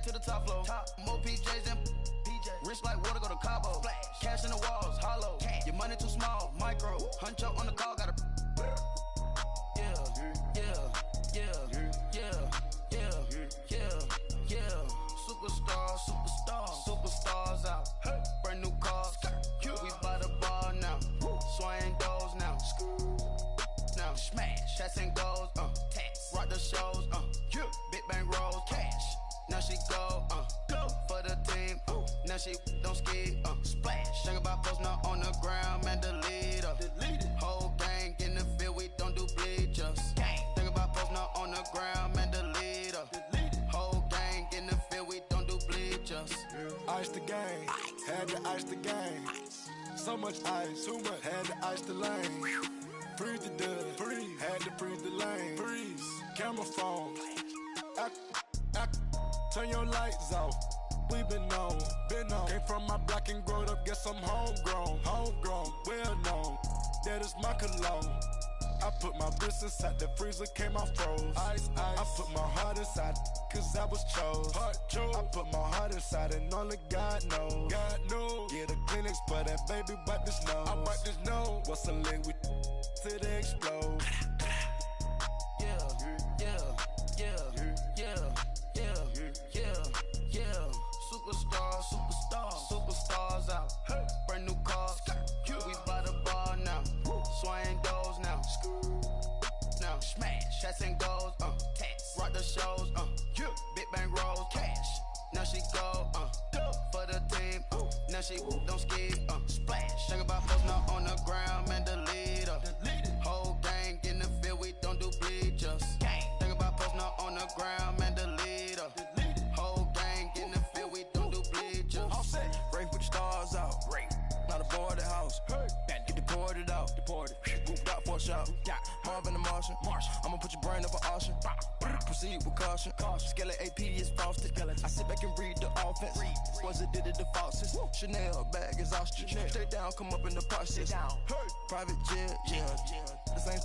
to the top floor. More PJs than PJ. Rich like water, go to Cabo. Splash. Cash in the walls, hollow. Cash. Your money too small, micro. Huncho on the call, got a. Superstars out. Brand new cars. We by the bar now. Swaying doors now. Now smash. Cats and goals. Tax. Rock the shows. Big bang rolls. Cash. Now she go. For the team. Now she don't ski. Splash. Think about post now on the ground. Man, delete her. Whole gang in the field. We don't do bleachers. Think about post now on the ground. Man, delete her. Whole gang in the field. We don't do bleachers. Ice the game, had to ice the game. So much ice, too much, had to ice the lane. Freeze the dust, freeze, had to freeze the lane. Freeze, camera phone, turn your lights off. We been on. Came from my block and growed up, guess I'm homegrown, well known. That is my cologne. I put my wrist inside the freezer, came out froze. Ice. I put my heart inside, cause I was chose. I put my heart inside and only God knows. Get a Kleenex for that baby, wipe this nose. I wipe this nose. What's a liquid till they explode? Superstars out. Brand new cars. We by the bar now. Swaying doors now. Now smash. Cats and goals. Tax. Rock the shows. Big bang rolls. Cash. Now she go. For the team. Now she don't ski. Splash. Think about post now on the ground. Man, delete her. Whole gang in the field. We don't do bleachers. Think about post now on the ground. Man, delete her. Whole gang in the field. We don't do bleachers. All set. Rain put the stars out. Rain. Not a board the house. Get deported out. Deported. Moved out for a shot. Marvin the Martian. I'ma put your brain up an auction. Proceed with caution. Skeleton AP is frosted. I sit back and read the offense. Was it did it the falsest? Chanel bag is ostrich. Stay down, come up in the process. Private jet, yeah. The same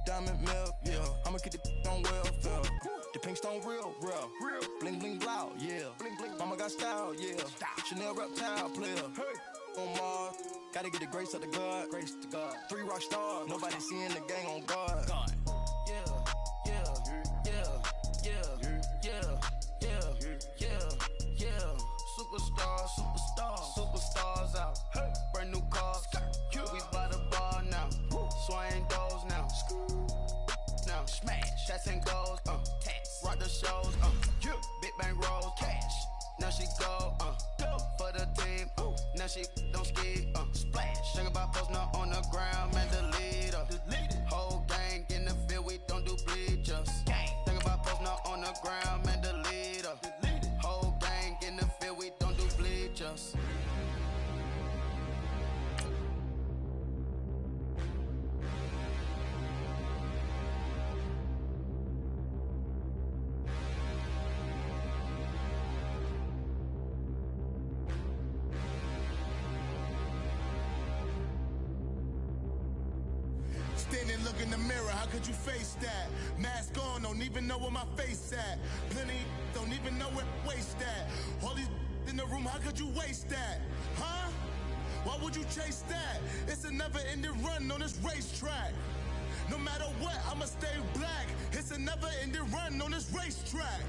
diamond milk, yeah. I'ma get the on welfare. The pink stone real. Bling bling blow, yeah. Mama got style, yeah. Chanel reptile player. On Mars, gotta get the grace of the God. 3 rock stars, nobody seeing the gang on guard. Superstars out. Brand new cars. We by the bar now. Swaying doors now. Now smash. Cats and goals. Tax. Rock the shows. Big bang rolls. Cash. Now she go. For the team. Now she don't ski. Splash. Think about post now on the ground. Man, delete her. Whole gang in the field. We don't do bleachers. Think about post now on the ground. Man, delete her. Whole gang in the field. We don't do bleachers. Standing, look in the mirror, how could you face that? Mask on, don't even know where my face at. Plenty, don't even know where waist at. All these in the room, how could you waste that? Huh? Why would you chase that? It's a never-ending run on this racetrack. No matter what, I'ma stay black. It's a never-ending run on this racetrack.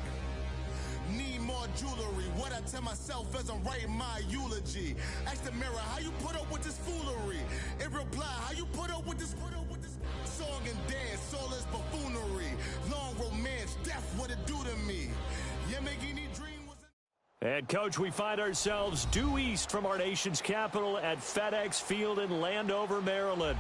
Need more jewelry. What I tell myself as I'm writing my eulogy. Ask the mirror, how you put up with this foolery? It reply, how you put up with this song and dance, all this buffoonery. Long romance, death, what it do to me. Yeah, making me dream was And, Coach, we find ourselves due east from our nation's capital at FedEx Field in Landover, Maryland.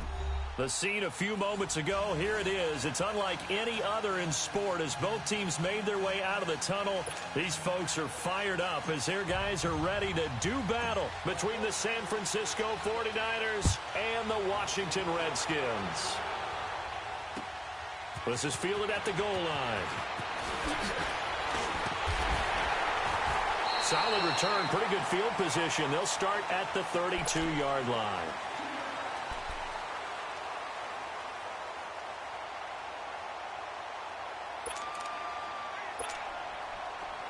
The scene a few moments ago, here it is. It's unlike any other in sport as both teams made their way out of the tunnel. These folks are fired up as their guys are ready to do battle between the San Francisco 49ers and the Washington Redskins. This is fielded at the goal line. Solid return, pretty good field position. They'll start at the 32-yard line.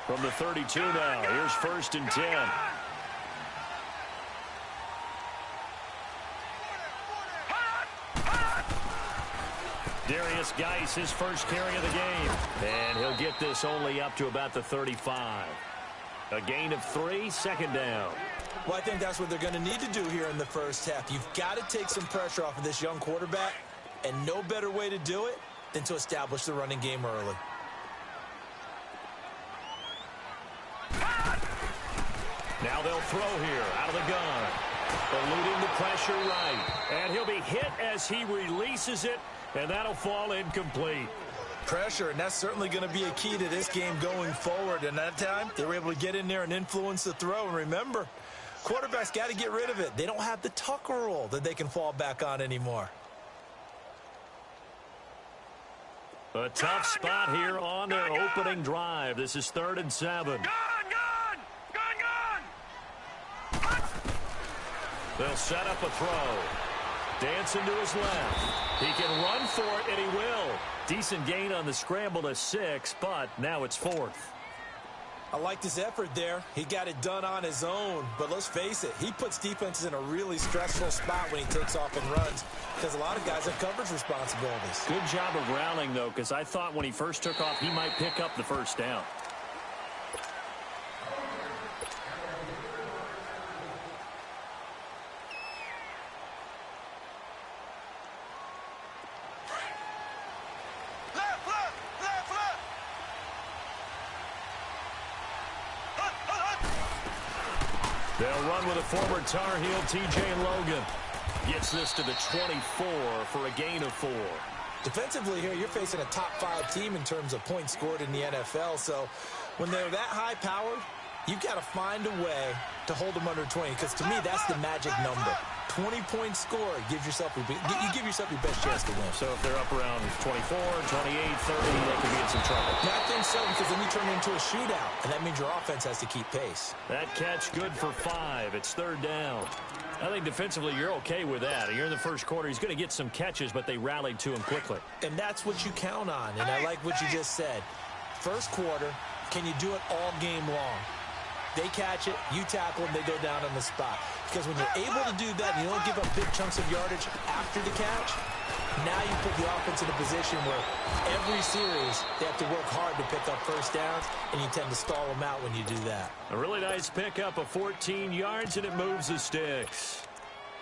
From the 32 now, here's 1st and 10. Darius Geis, his first carry of the game. And he'll get this only up to about the 35. A gain of 3, 2nd down. Well, I think that's what they're going to need to do here in the first half. You've got to take some pressure off of this young quarterback, and no better way to do it than to establish the running game early. Now they'll throw here out of the gun. Eluding the pressure right. And he'll be hit as he releases it, and that'll fall incomplete. Pressure, and that's certainly going to be a key to this game going forward. And that time, they were able to get in there and influence the throw. And remember, quarterbacks got to get rid of it. They don't have the Tucker rule that they can fall back on anymore. A tough spot here on their opening drive. This is 3rd and 7. They'll set up a throw. Dancing to his left. He can run for it, and he will. Decent gain on the scramble to 6, but now it's 4th. I like this effort there. He got it done on his own. But let's face it, he puts defenses in a really stressful spot when he takes off and runs because a lot of guys have coverage responsibilities. Good job of rallying, though, because I thought when he first took off, he might pick up the 1st down. They'll run with a former Tar Heel, T.J. Logan. Gets this to the 24 for a gain of 4. Defensively here, you're facing a top-5 team in terms of points scored in the NFL. So when they're that high-powered, you've got to find a way to hold them under 20. Because to me, that's the magic number. 20-point score gives yourself you give yourself your best chance to win. So if they're up around 24, 28, 30, they could be in some trouble. I think so, because then you turn it into a shootout, and that means your offense has to keep pace. That catch good for 5. It's 3rd down. I think defensively you're okay with that. You're in the first quarter. He's going to get some catches, but they rallied to him quickly. And that's what you count on, and I like what you just said. First quarter, can you do it all game long? They catch it, you tackle them, they go down on the spot. Because when you're able to do that and you don't give up big chunks of yardage after the catch, now you put the offense in a position where every series they have to work hard to pick up 1st downs, and you tend to stall them out when you do that. A really nice pickup of 14 yards, and it moves the sticks.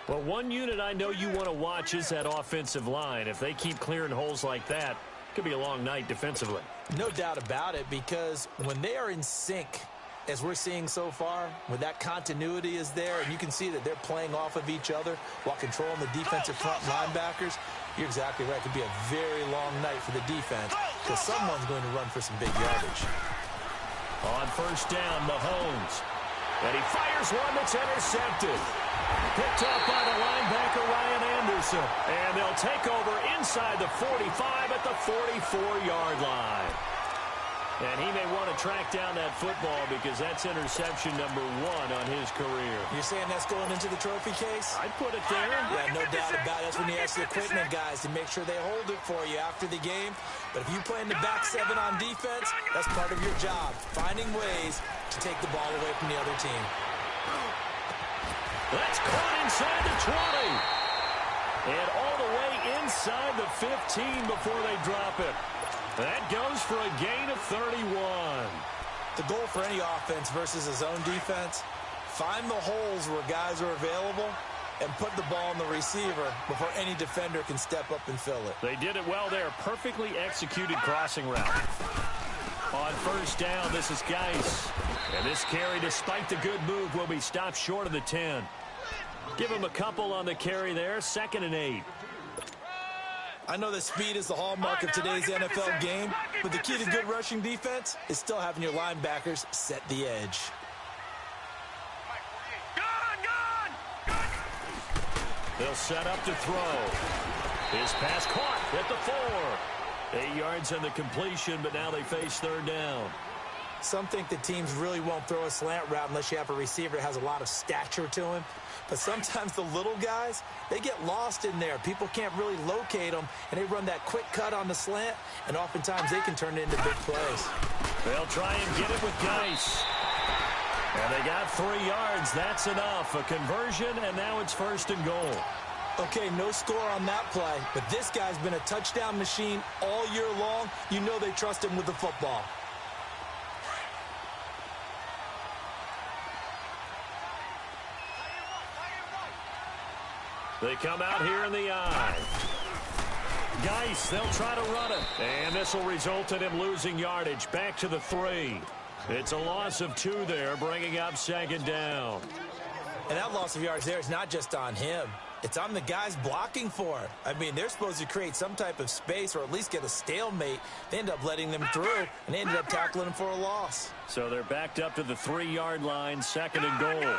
Well, one unit I know you want to watch is that offensive line. If they keep clearing holes like that, it could be a long night defensively. No doubt about it, because when they are in sync, as we're seeing so far, when that continuity is there, and you can see that they're playing off of each other while controlling the defensive front linebackers, you're exactly right. It could be a very long night for the defense because someone's going to run for some big yardage. On 1st down, Mahomes. And he fires one that's intercepted. Picked up by the linebacker, Ryan Anderson. And they'll take over inside the 45 at the 44-yard line. And he may want to track down that football because that's interception number 1 on his career. You're saying that's going into the trophy case? I'd put it there. Yeah, no doubt about it. That's when you ask the equipment guys to make sure they hold it for you after the game. But if you play in the back 7 on defense, that's part of your job, finding ways to take the ball away from the other team. That's caught inside the 20. And all the way inside the 15 before they drop it. That goes for a gain of 31. The goal for any offense versus a zone defense, find the holes where guys are available and put the ball in the receiver before any defender can step up and fill it. They did it well there. Perfectly executed crossing route. On 1st down, this is Geis. And this carry, despite the good move, will be stopped short of the 10. Give him a couple on the carry there. 2nd and 8. I know that speed is the hallmark of today's NFL game, but the key to good rushing defense is still having your linebackers set the edge. They'll set up to throw. His pass caught at the 4. 8 yards on the completion, but now they face 3rd down. Some think that teams really won't throw a slant route unless you have a receiver that has a lot of stature to him. But sometimes the little guys, they get lost in there. People can't really locate them, and they run that quick cut on the slant, and oftentimes they can turn it into big plays. They'll try and get it with Geis. And they got 3 yards. That's enough. A conversion, and now it's 1st and goal. Okay, no score on that play, but this guy's been a touchdown machine all year long. You know they trust him with the football. They come out here in the eye. Geis, they'll try to run it. And this will result in him losing yardage. Back to the 3. It's a loss of 2 there, bringing up 2nd down. And that loss of yards there is not just on him. It's on the guys blocking for it. I mean, they're supposed to create some type of space or at least get a stalemate. They end up letting them through, and they ended up tackling them for a loss. So they're backed up to the 3-yard line, 2nd and goal.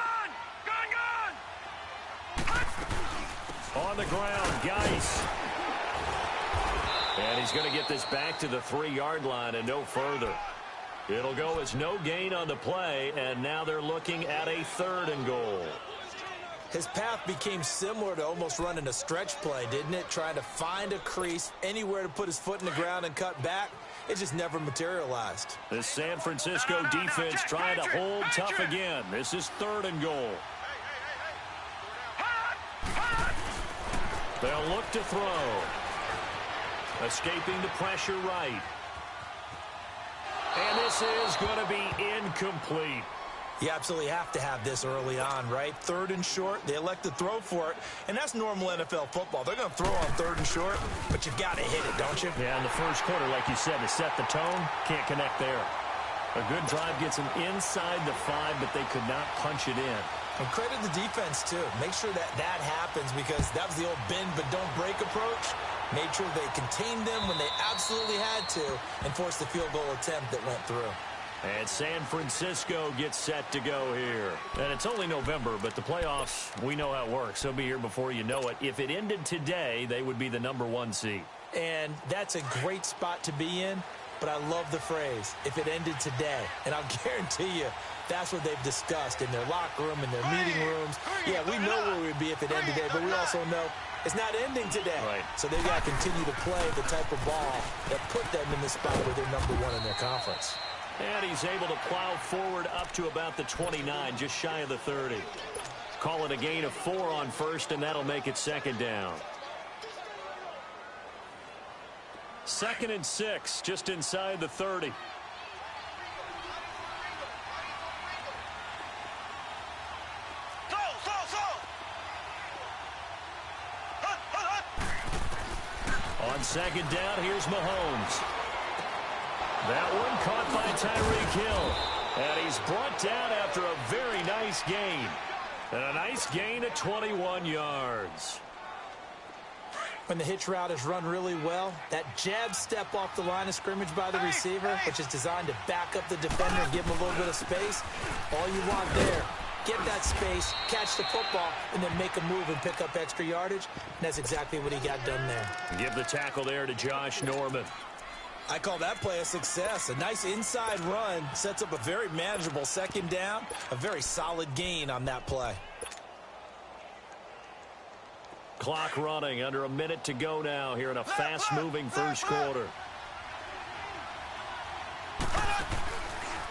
On the ground, Geis. And he's going to get this back to the 3-yard line and no further. It'll go as no gain on the play, and now they're looking at a 3rd and goal. His path became similar to almost running a stretch play, didn't it? Trying to find a crease, anywhere to put his foot in the ground and cut back. It just never materialized. The San Francisco defense trying to hold tough again. This is 3rd and goal. They'll look to throw. Escaping the pressure right. And this is going to be incomplete. You absolutely have to have this early on, right? 3rd and short, they elect to throw for it, and that's normal NFL football. They're going to throw on 3rd and short, but you've got to hit it, don't you? Yeah, in the first quarter, like you said, to set the tone, can't connect there. A good drive gets them inside the 5, but they could not punch it in. And credit the defense, too. Make sure that that happens because that was the old bend but don't break approach. Made sure they contained them when they absolutely had to and forced the field goal attempt that went through. And San Francisco gets set to go here. And it's only November, but the playoffs, we know how it works. They'll be here before you know it. If it ended today, they would be the number 1 seed. And that's a great spot to be in, but I love the phrase, if it ended today. And I'll guarantee you, that's what they've discussed in their locker room, in their meeting rooms. Yeah, we know where we'd be if it ended today, but we also know it's not ending today. Right. So they've got to continue to play the type of ball that put them in the spot where they're number 1 in their conference. And he's able to plow forward up to about the 29, just shy of the 30. Call it a gain of 4 on 1st, and that'll make it 2nd down. 2nd and 6, just inside the 30. On 2nd down, here's Mahomes. That one caught by Tyreek Hill. And he's brought down after a very nice gain. And a nice gain of 21 yards. When the hitch route is run really well, that jab step off the line of scrimmage by the receiver, which is designed to back up the defender and give him a little bit of space, all you want there, get that space, catch the football, and then make a move and pick up extra yardage. And that's exactly what he got done there. Give the tackle there to Josh Norman. I call that play a success. A nice inside run sets up a very manageable 2nd down, a very solid gain on that play. Clock running, under a minute to go now here in a fast-moving first quarter.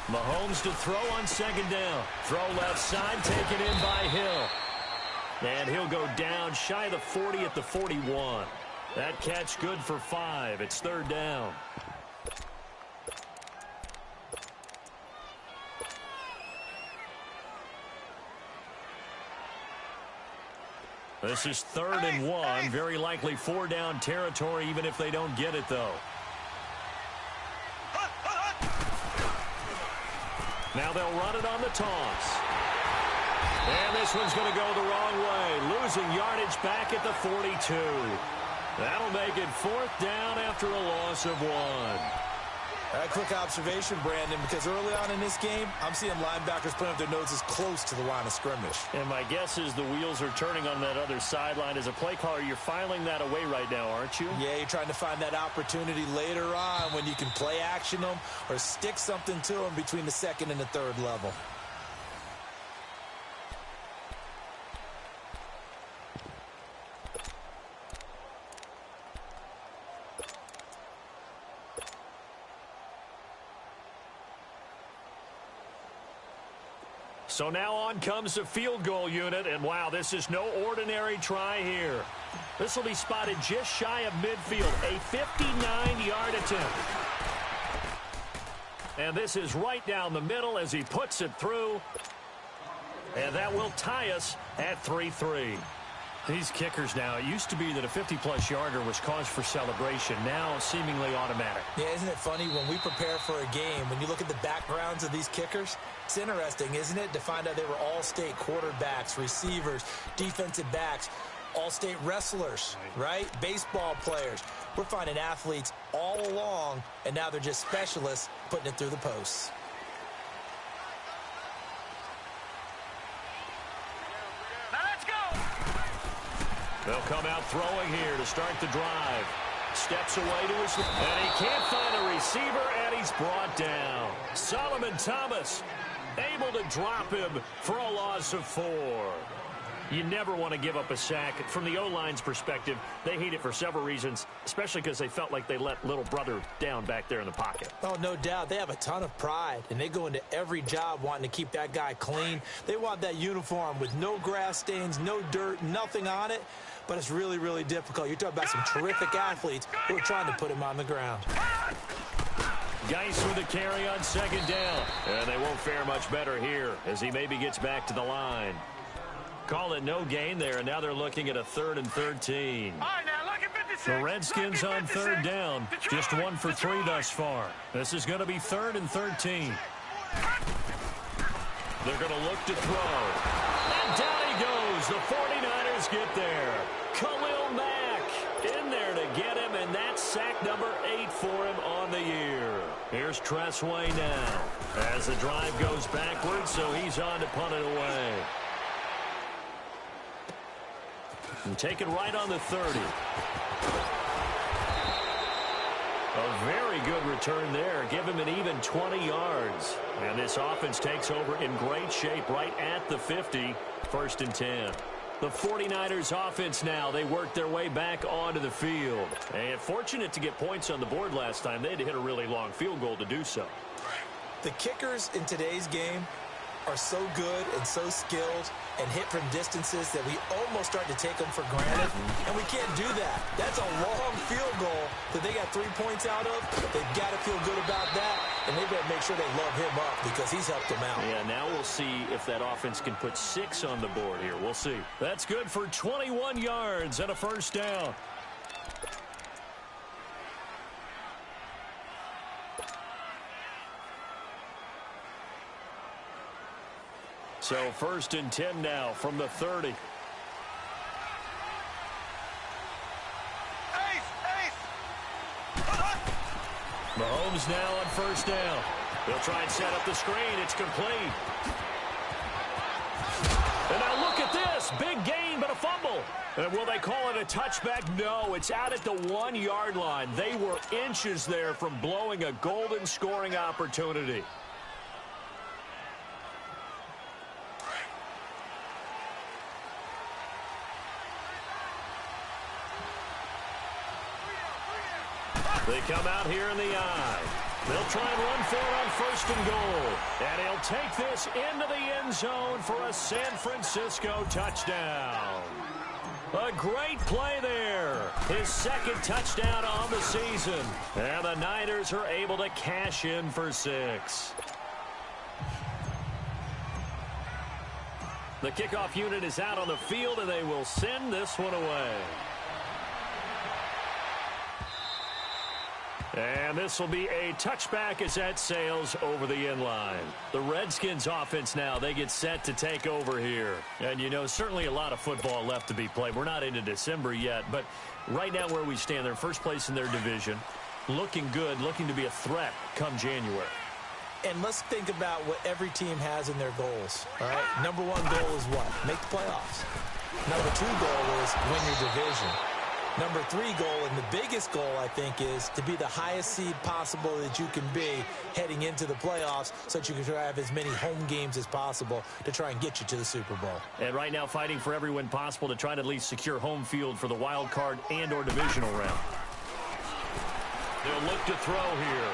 Mahomes to throw on 2nd down. Throw left side, taken in by Hill. And he'll go down shy of the 40 at the 41. That catch good for 5. It's 3rd down. This is 3rd and 1. Very likely 4-down territory, even if they don't get it, though. Now they'll run it on the toss. And this one's going to go the wrong way. Losing yardage back at the 42. That'll make it 4th down after a loss of 1. A quick observation, Brandon, because early on in this game, I'm seeing linebackers putting up their noses close to the line of scrimmage. And my guess is the wheels are turning on that other sideline. As a play caller, you're filing that away right now, aren't you? Yeah, you're trying to find that opportunity later on when you can play action them or stick something to them between the 2nd and the 3rd level. So now on comes the field goal unit, and wow, this is no ordinary try here. This will be spotted just shy of midfield, a 59-yard attempt. And this is right down the middle as he puts it through. And that will tie us at 3-3. These kickers now, it used to be that a 50-plus yarder was cause for celebration. Now seemingly automatic. Yeah, isn't it funny when we prepare for a game, when you look at the backgrounds of these kickers, it's interesting, isn't it, to find out they were all-state quarterbacks, receivers, defensive backs, all-state wrestlers, right? Baseball players. We're finding athletes all along, and now they're just specialists putting it through the posts. They'll come out throwing here to start the drive. Steps away to his... And he can't find a receiver, and he's brought down. Solomon Thomas able to drop him for a loss of 4. You never want to give up a sack. From the O-line's perspective, they hate it for several reasons, especially because they felt like they let little brother down back there in the pocket. Oh, no doubt. They have a ton of pride, and they go into every job wanting to keep that guy clean. They want that uniform with no grass stains, no dirt, nothing on it. But it's really, really difficult. You're talking about some terrific athletes who are trying to put him on the ground. Geis with a carry on second down. And they won't fare much better here as he maybe gets back to the line. Call it no gain there, and now they're looking at a 3rd and 13. The Redskins on 3rd down. Just 1 for 3 thus far. This is going to be 3rd and 13. They're going to look to throw. And down he goes. The 49ers get there. Khalil Mack in there to get him, and that's sack number 8 for him on the year. Here's Tressway now as the drive goes backwards, so he's on to punt it away. And take it right on the 30. A very good return there. Give him an even 20 yards. And this offense takes over in great shape right at the 50. 1st and 10. The 49ers offense now. They work their way back onto the field. And fortunate to get points on the board last time. They had to hit a really long field goal to do so. The kickers in today's game are so good and so skilled and hit from distances that we almost start to take them for granted, and we can't do that. That's a long field goal that they got 3 points out of. They've got to feel good about that, and they better make sure they love him up because he's helped them out. Yeah, now we'll see if that offense can put 6 on the board here. We'll see. That's good for 21 yards and a 1st down. So 1st and 10 now from the 30. Mahomes now on 1st down. They'll try and set up the screen. It's complete. And now look at this. Big gain, but a fumble. And will they call it a touchback? No, it's out at the 1-yard line. They were inches there from blowing a golden scoring opportunity. They come out here in the eye. They'll try and run for it on 1st and goal. And he'll take this into the end zone for a San Francisco touchdown. A great play there. His 2nd touchdown on the season. And the Niners are able to cash in for 6. The kickoff unit is out on the field, and they will send this one away. And this will be a touchback as that sails over the end line. The Redskins offense now, they get set to take over here. And, you know, certainly a lot of football left to be played. We're not into December yet, but right now where we stand, they're first place in their division. Looking good, looking to be a threat come January. And let's think about what every team has in their goals, all right? Number 1 goal is what? Make the playoffs. Number 2 goal is win your division. Number 3 goal, and the biggest goal, I think, is to be the highest seed possible that you can be heading into the playoffs so that you can try to have as many home games as possible to try and get you to the Super Bowl. And right now fighting for every win possible to try to at least secure home field for the wild card and or divisional round. They'll look to throw here.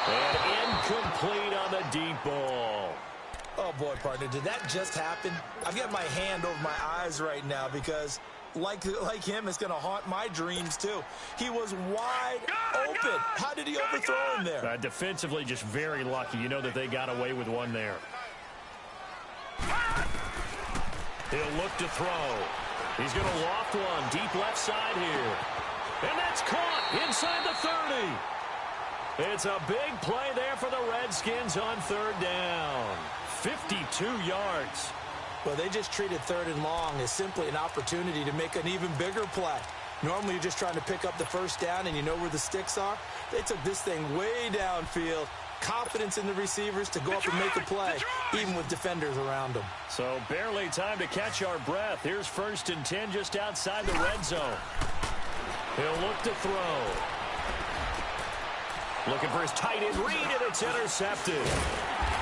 And incomplete on the deep ball. Oh, boy, partner, did that just happen? I've got my hand over my eyes right now because, like him, it's going to haunt my dreams, too. He was wide open. How did he overthrow him there? Defensively, just very lucky. You know that they got away with one there. He'll look to throw. He's going to loft one deep left side here. And that's caught inside the 30. It's a big play there for the Redskins on third down. 52 yards. Well, they just treated third and long as simply an opportunity to make an even bigger play. Normally, you're just trying to pick up the first down and you know where the sticks are. They took this thing way downfield. Confidence in the receivers to go up and make a play, even with defenders around them. So barely time to catch our breath. Here's 1st and 10 just outside the red zone. He'll look to throw. Looking for his tight end read, and it's intercepted.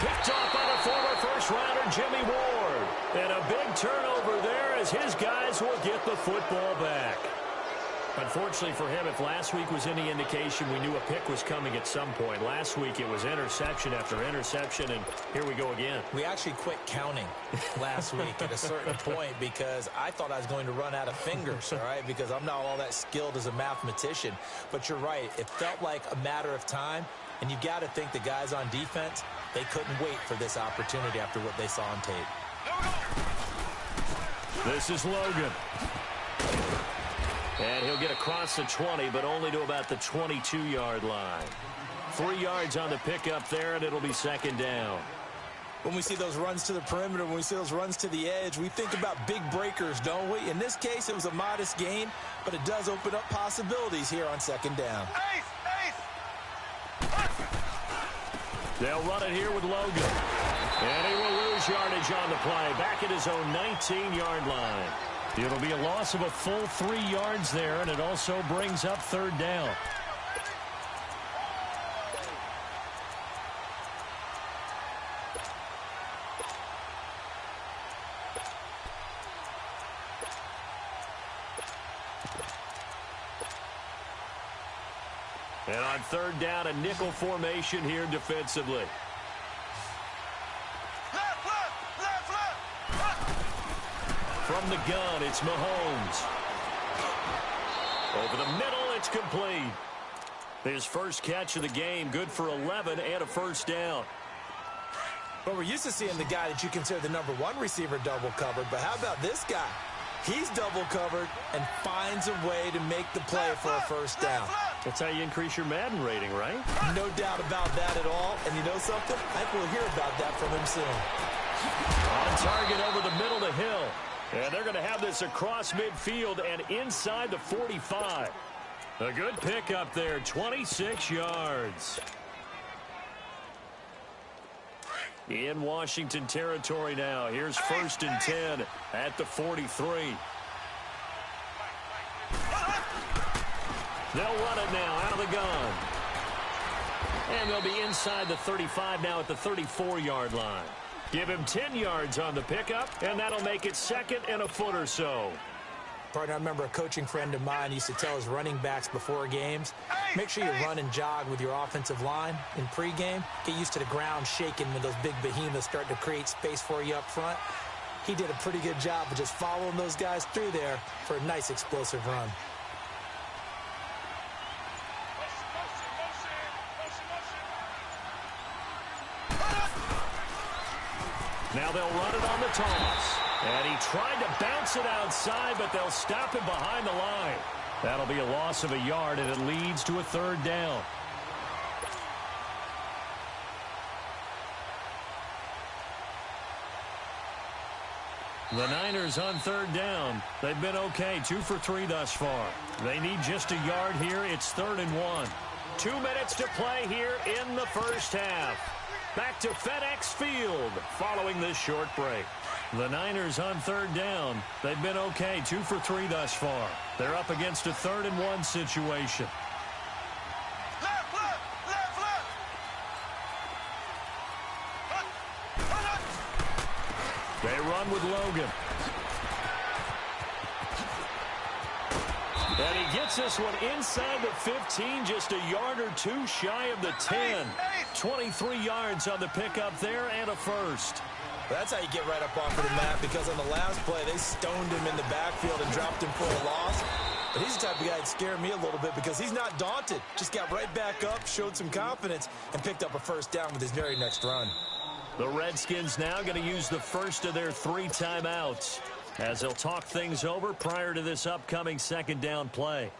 Picked off by the former first-rounder Jimmy Ward. And a big turnover there as his guys will get the football back. Unfortunately for him, if last week was any indication, we knew a pick was coming at some point. Last week it was interception after interception, and here we go again. We actually quit counting last week at a certain point because I thought I was going to run out of fingers, all right, because I'm not all that skilled as a mathematician. But you're right. It felt like a matter of time, and you got to think the guys on defense, they couldn't wait for this opportunity after what they saw on tape. This is Logan. And he'll get across the 20, but only to about the 22-yard line. 3 yards on the pickup there, and it'll be 2nd down. When we see those runs to the perimeter, when we see those runs to the edge, we think about big breakers, don't we? In this case, it was a modest gain, but it does open up possibilities here on 2nd down. They'll run it here with Logan. And he will lose yardage on the play, back at his own 19-yard line. It'll be a loss of a full 3 yards there, and it also brings up 3rd down. And on 3rd down, a nickel formation here defensively. From the gun, it's Mahomes. Over the middle, it's complete. His first catch of the game, good for 11 and a 1st down. Well, we're used to seeing the guy that you consider the #1 receiver double covered, but how about this guy? He's double covered and finds a way to make the play for a 1st down. That's how you increase your Madden rating, right? No doubt about that at all. And you know something? I think we'll hear about that from him soon. On target over the middle to Hill. And they're going to have this across midfield and inside the 45. A good pickup there, 26 yards. In Washington territory now. Here's 1st and 10 at the 43. They'll run it now out of the gun. And they'll be inside the 35 now at the 34-yard line. Give him 10 yards on the pickup, and that'll make it 2nd and a foot or so. Partner, I remember a coaching friend of mine used to tell his running backs before games, make sure you run and jog with your offensive line in pregame. Get used to the ground shaking when those big behemoths start to create space for you up front. He did a pretty good job of just following those guys through there for a nice explosive run. Now they'll run it on the toss. And he tried to bounce it outside, but they'll stop him behind the line. That'll be a loss of a yard, and it leads to a 3rd down. The Niners on 3rd down. They've been okay, 2 for 3 thus far. They need just a yard here. It's 3rd and 1. 2 minutes to play here in the 1st half. Back to FedEx Field following this short break. The Niners on 3rd down. They've been okay, 2 for 3 thus far. They're up against a 3rd and 1 situation. They run with Logan. And he gets this one inside the 15, just a yard or two shy of the 10. 23 yards on the pickup there and a first. That's how you get right up onto the mat, because on the last play, they stoned him in the backfield and dropped him for a loss. But he's the type of guy that scared me a little bit because he's not daunted. Just got right back up, showed some confidence, and picked up a first down with his very next run. The Redskins now going to use the first of their 3 timeouts as they'll talk things over prior to this upcoming second down play.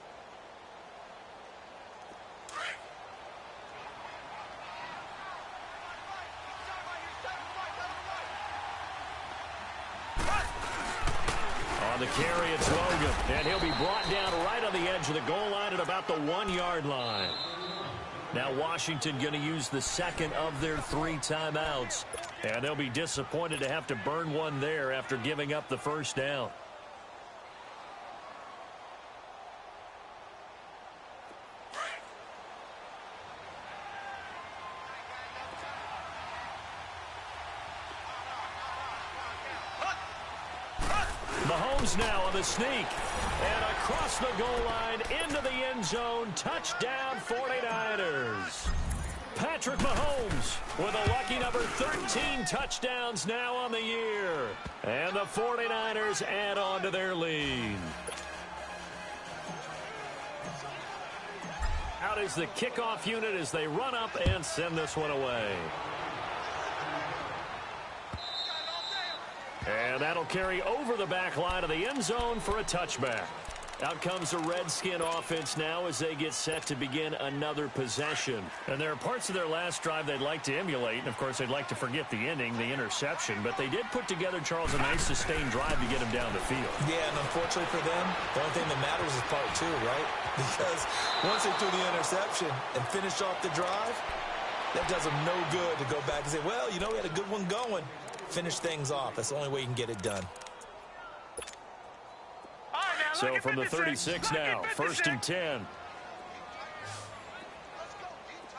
On the carry, it's Logan, and he'll be brought down right on the edge of the goal line at about the 1-yard line. Now Washington going to use the second of their 3 timeouts, and they'll be disappointed to have to burn one there after giving up the first down. Mahomes now on the sneak, and across the goal line into the end zone. Touchdown 49ers. Patrick Mahomes with a lucky number 13 touchdowns now on the year. And the 49ers add on to their lead. Out is the kickoff unit as they run up and send this one away. And that'll carry over the back line of the end zone for a touchback. Out comes the Redskin offense now as they get set to begin another possession. And there are parts of their last drive they'd like to emulate. And, of course, they'd like to forget the ending, the interception. But they did put together, Charles, a nice sustained drive to get him down the field. Yeah, and unfortunately for them, the only thing that matters is part 2, right? Because once they threw the interception and finished off the drive, that does them no good to go back and say, well, you know, we had a good one going. Finish things off. That's the only way you can get it done. So from the 36 now, 1st and 10. All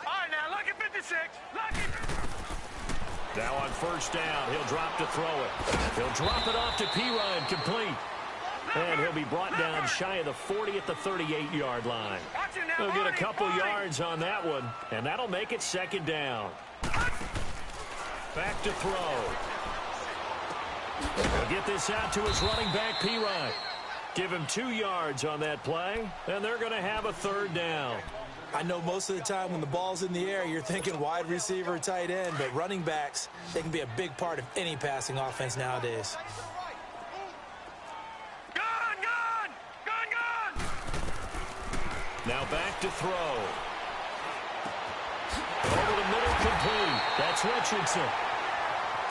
right, now look at 56. Now on 1st down, he'll drop to throw it. He'll drop it off to Pirine, complete. And he'll be brought down shy of the 40 at the 38-yard line. He'll get a couple yards on that one, and that'll make it 2nd down. Back to throw. He'll get this out to his running back, Pirine. Give him 2 yards on that play, and they're going to have a 3rd down. I know most of the time when the ball's in the air, you're thinking wide receiver, tight end, but running backs, they can be a big part of any passing offense nowadays. Gone! Now back to throw. Over the middle, complete. That's Richardson.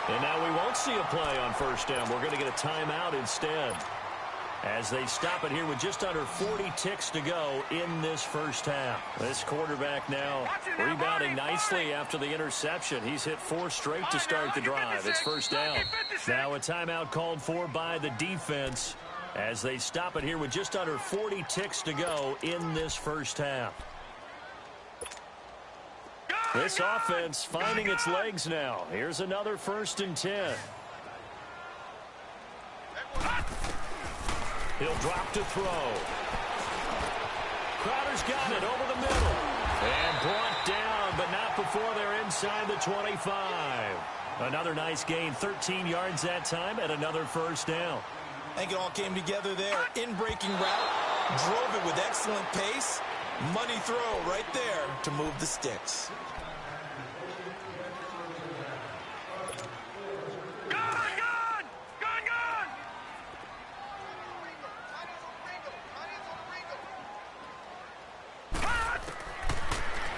And now we won't see a play on 1st down. We're going to get a timeout instead, as they stop it here with just under 40 ticks to go in this first half. This quarterback now rebounding nicely after the interception. He's hit 4 straight to start the drive. It's 1st down. Now a timeout called for by the defense as they stop it here with just under 40 ticks to go in this first half. This offense finding its legs now. Here's another 1st and 10. He'll drop to throw. Crowder's got it over the middle. And brought down, but not before they're inside the 25. Another nice gain, 13 yards that time, and another 1st down. I think it all came together there. In-breaking route, drove it with excellent pace. Money throw right there to move the sticks.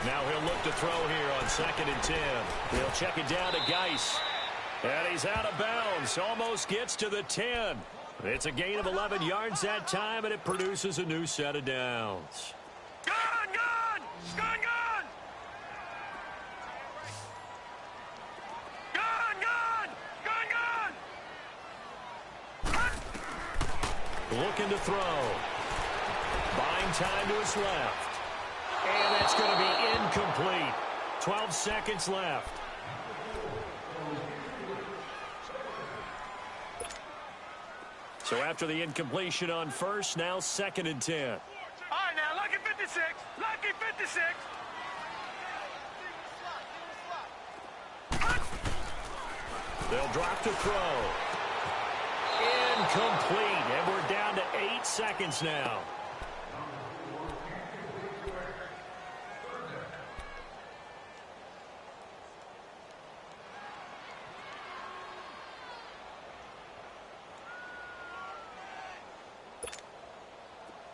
Now he'll look to throw here on 2nd and 10. He'll check it down to Geis. And he's out of bounds. Almost gets to the 10. It's a gain of 11 yards that time, and it produces a new set of downs. Gone! Looking to throw. Buying time to his left. And that's going to be incomplete. 12 seconds left. So after the incompletion on 1st, now 2nd and 10. 56. They'll drop to throw. Incomplete, and we're down to 8 seconds now.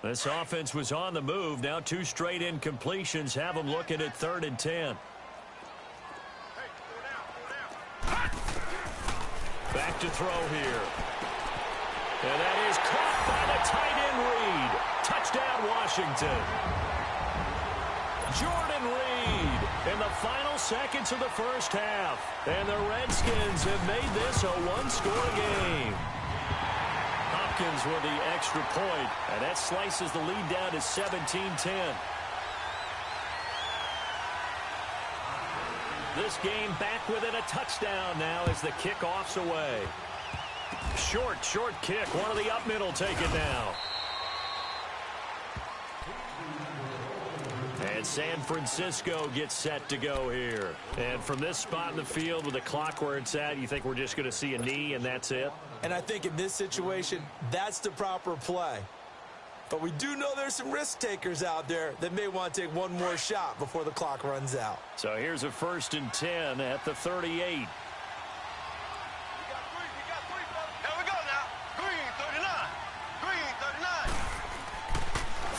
This offense was on the move. Now 2 straight incompletions have them looking at 3rd and 10. Back to throw here. And that is caught by the tight end Reed. Touchdown, Washington. Jordan Reed in the final seconds of the first half. And the Redskins have made this a 1-score game. Hopkins with the extra point, and that slices the lead down to 17-10. This game back within a touchdown now as the kickoff's away. Short kick. One of the up middle taken now. And San Francisco gets set to go here. And from this spot in the field with the clock where it's at, you think we're just going to see a knee and that's it? And I think in this situation, that's the proper play. But we do know there's some risk takers out there that may want to take one more shot before the clock runs out. So here's a 1st and 10 at the 38. Here we go now. Green 39. Green 39.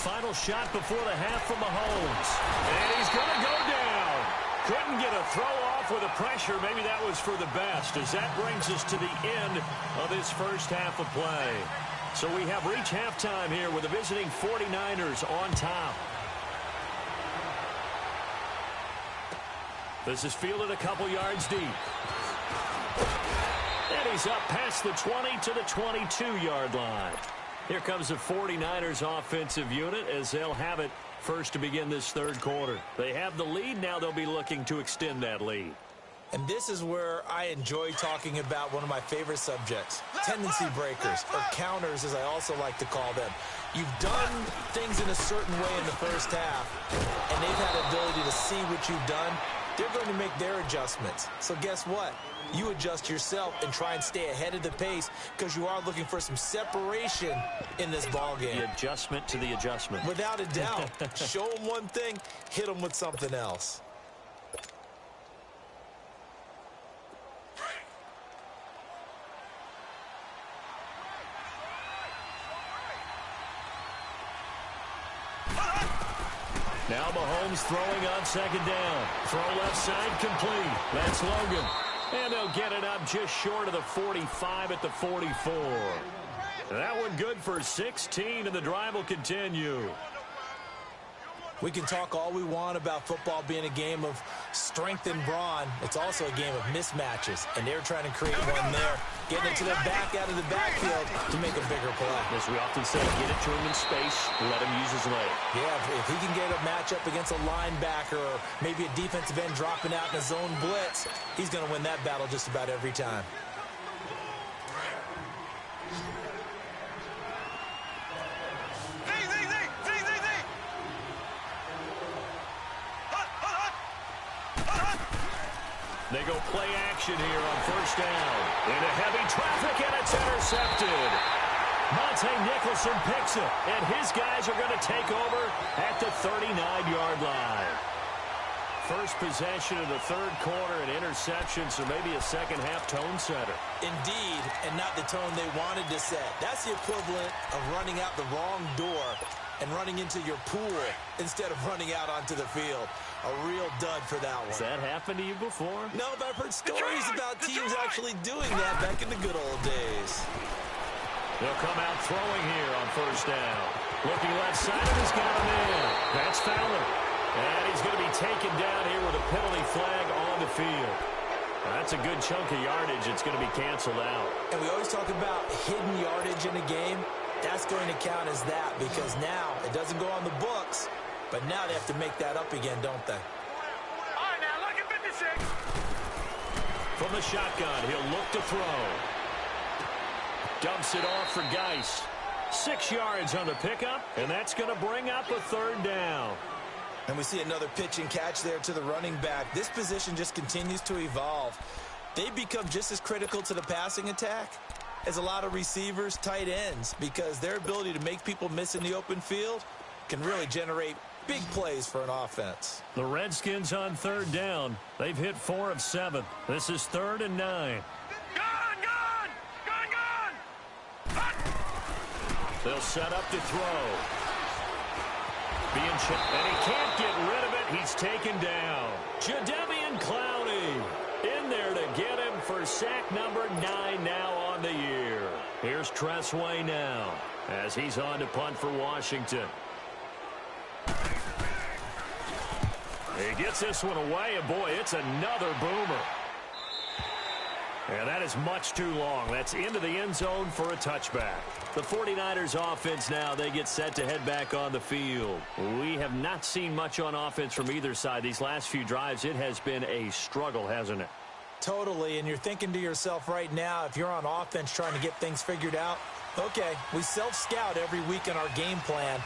Final shot before the half from Mahomes. And he's going to go down. Couldn't get a throw off with the pressure. Maybe that was for the best, as that brings us to the end of this first half of play. So we have reached halftime here with the visiting 49ers on top. This is fielded a couple yards deep. And he's up past the 20 to the 22-yard line. Here comes the 49ers offensive unit as they'll have it first to begin this 3rd quarter. They have the lead. Now they'll be looking to extend that lead. And this is where I enjoy talking about one of my favorite subjects, tendency breakers, or counters as I also like to call them. You've done things in a certain way in the first half, and they've had the ability to see what you've done. They're going to make their adjustments. So guess what? You adjust yourself and try and stay ahead of the pace because you are looking for some separation in this ball game. The adjustment to the adjustment. Without a doubt. Show them one thing, hit them with something else. Now Mahomes throwing on 2nd down. Throw left side complete. That's Logan. And they'll get it up just short of the 45 at the 44. That one good for 16, and the drive will continue. We can talk all we want about football being a game of strength and brawn. It's also a game of mismatches, and they're trying to create one there, getting it to the back out of the backfield to make a bigger play. As we often say, get it to him in space, let him use his leg. Yeah, if he can get a matchup against a linebacker or maybe a defensive end dropping out in a zone blitz, he's going to win that battle just about every time. They go play action here on 1st down. Into heavy traffic, and it's intercepted. Monte Nicholson picks it, and his guys are going to take over at the 39-yard line. First possession of the 3rd quarter, an interception, so maybe a second-half tone setter. Indeed, and not the tone they wanted to set. That's the equivalent of running out the wrong door and running into your pool instead of running out onto the field. A real dud for that one. Has that happened to you before? No, but I've heard stories about teams actually doing that back in the good old days. They'll come out throwing here on 1st down. Looking left side, and he's got him in. That's Fowler. And he's going to be taken down here with a penalty flag on the field. That's a good chunk of yardage. It's going to be canceled out. And we always talk about hidden yardage in a game. That's going to count as that because now it doesn't go on the books, but now they have to make that up again, don't they? All right, now look at 56. From the shotgun, he'll look to throw. Dumps it off for Geis. 6 yards on the pickup, and that's going to bring up a 3rd down. And we see another pitch and catch there to the running back. This position just continues to evolve. They become just as critical to the passing attack as a lot of receivers, tight ends, because their ability to make people miss in the open field can really generate big plays for an offense. The Redskins on third down. They've hit 4 of 7. This is 3rd and 9. They'll set up to throw. And he can't get rid of it. He's taken down. Jadeveon Clowney in there to get him for sack number 9 now on the year. Here's Tressway now as he's on to punt for Washington. He gets this one away, and boy, it's another boomer. And that is much too long. That's into the end zone for a touchback. The 49ers offense now, they get set to head back on the field. We have not seen much on offense from either side. These last few drives, it has been a struggle, hasn't it? Totally, and you're thinking to yourself right now, if you're on offense trying to get things figured out, okay, we self-scout every week in our game plan.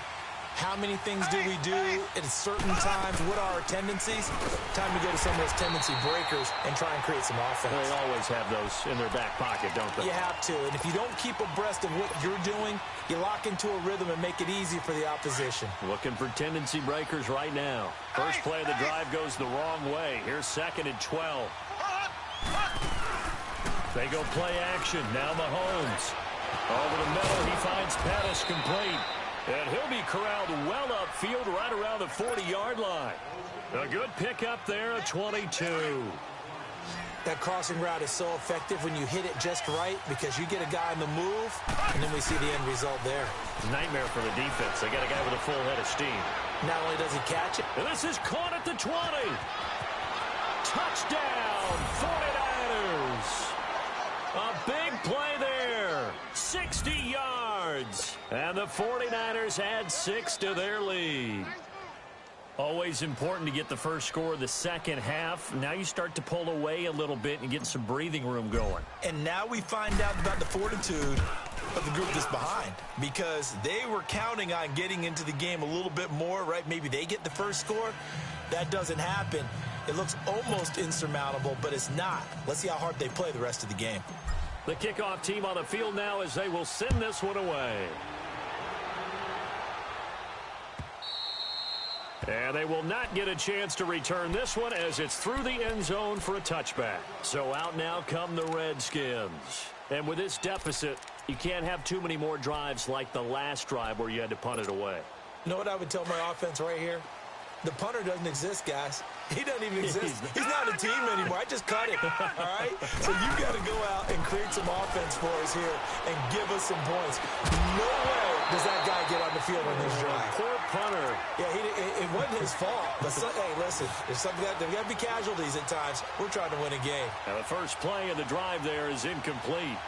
How many things do we do at certain times? What are our tendencies? Time to go to some of those tendency breakers and try and create some offense. They always have those in their back pocket, don't they? You have to. And if you don't keep abreast of what you're doing, you lock into a rhythm and make it easy for the opposition. Looking for tendency breakers right now. First play of the drive goes the wrong way. Here's 2nd and 12. They go play action. Now Mahomes. Over the middle, he finds Pettis complete. And he'll be corralled well upfield right around the 40-yard line. A good pickup there at 22. That crossing route is so effective when you hit it just right because you get a guy on the move, and then we see the end result there. Nightmare for the defense. They got a guy with a full head of steam. Not only does he catch it. And this is caught at the 20. Touchdown, 49ers. A big play there. 60 yards. And the 49ers add 6 to their lead. Always important to get the first score of the second half. Now you start to pull away a little bit and get some breathing room going. And now we find out about the fortitude of the group that's behind, because they were counting on getting into the game a little bit more, right? Maybe they get the first score. That doesn't happen. It looks almost insurmountable, but it's not. Let's see how hard they play the rest of the game. The kickoff team on the field now as they will send this one away. And they will not get a chance to return this one as it's through the end zone for a touchback. So out now come the Redskins. And with this deficit, you can't have too many more drives like the last drive where you had to punt it away. You know what I would tell my offense right here? The punter doesn't exist, guys. He doesn't even exist. He's not a team anymore. I just cut him, all right? So you got to go out and create some offense for us here and give us some points. No way does that guy get on the field on this drive. Poor punter. Yeah, it wasn't his fault. But hey, listen, there's got to be casualties at times. We're trying to win a game. Now the first play of the drive there is incomplete.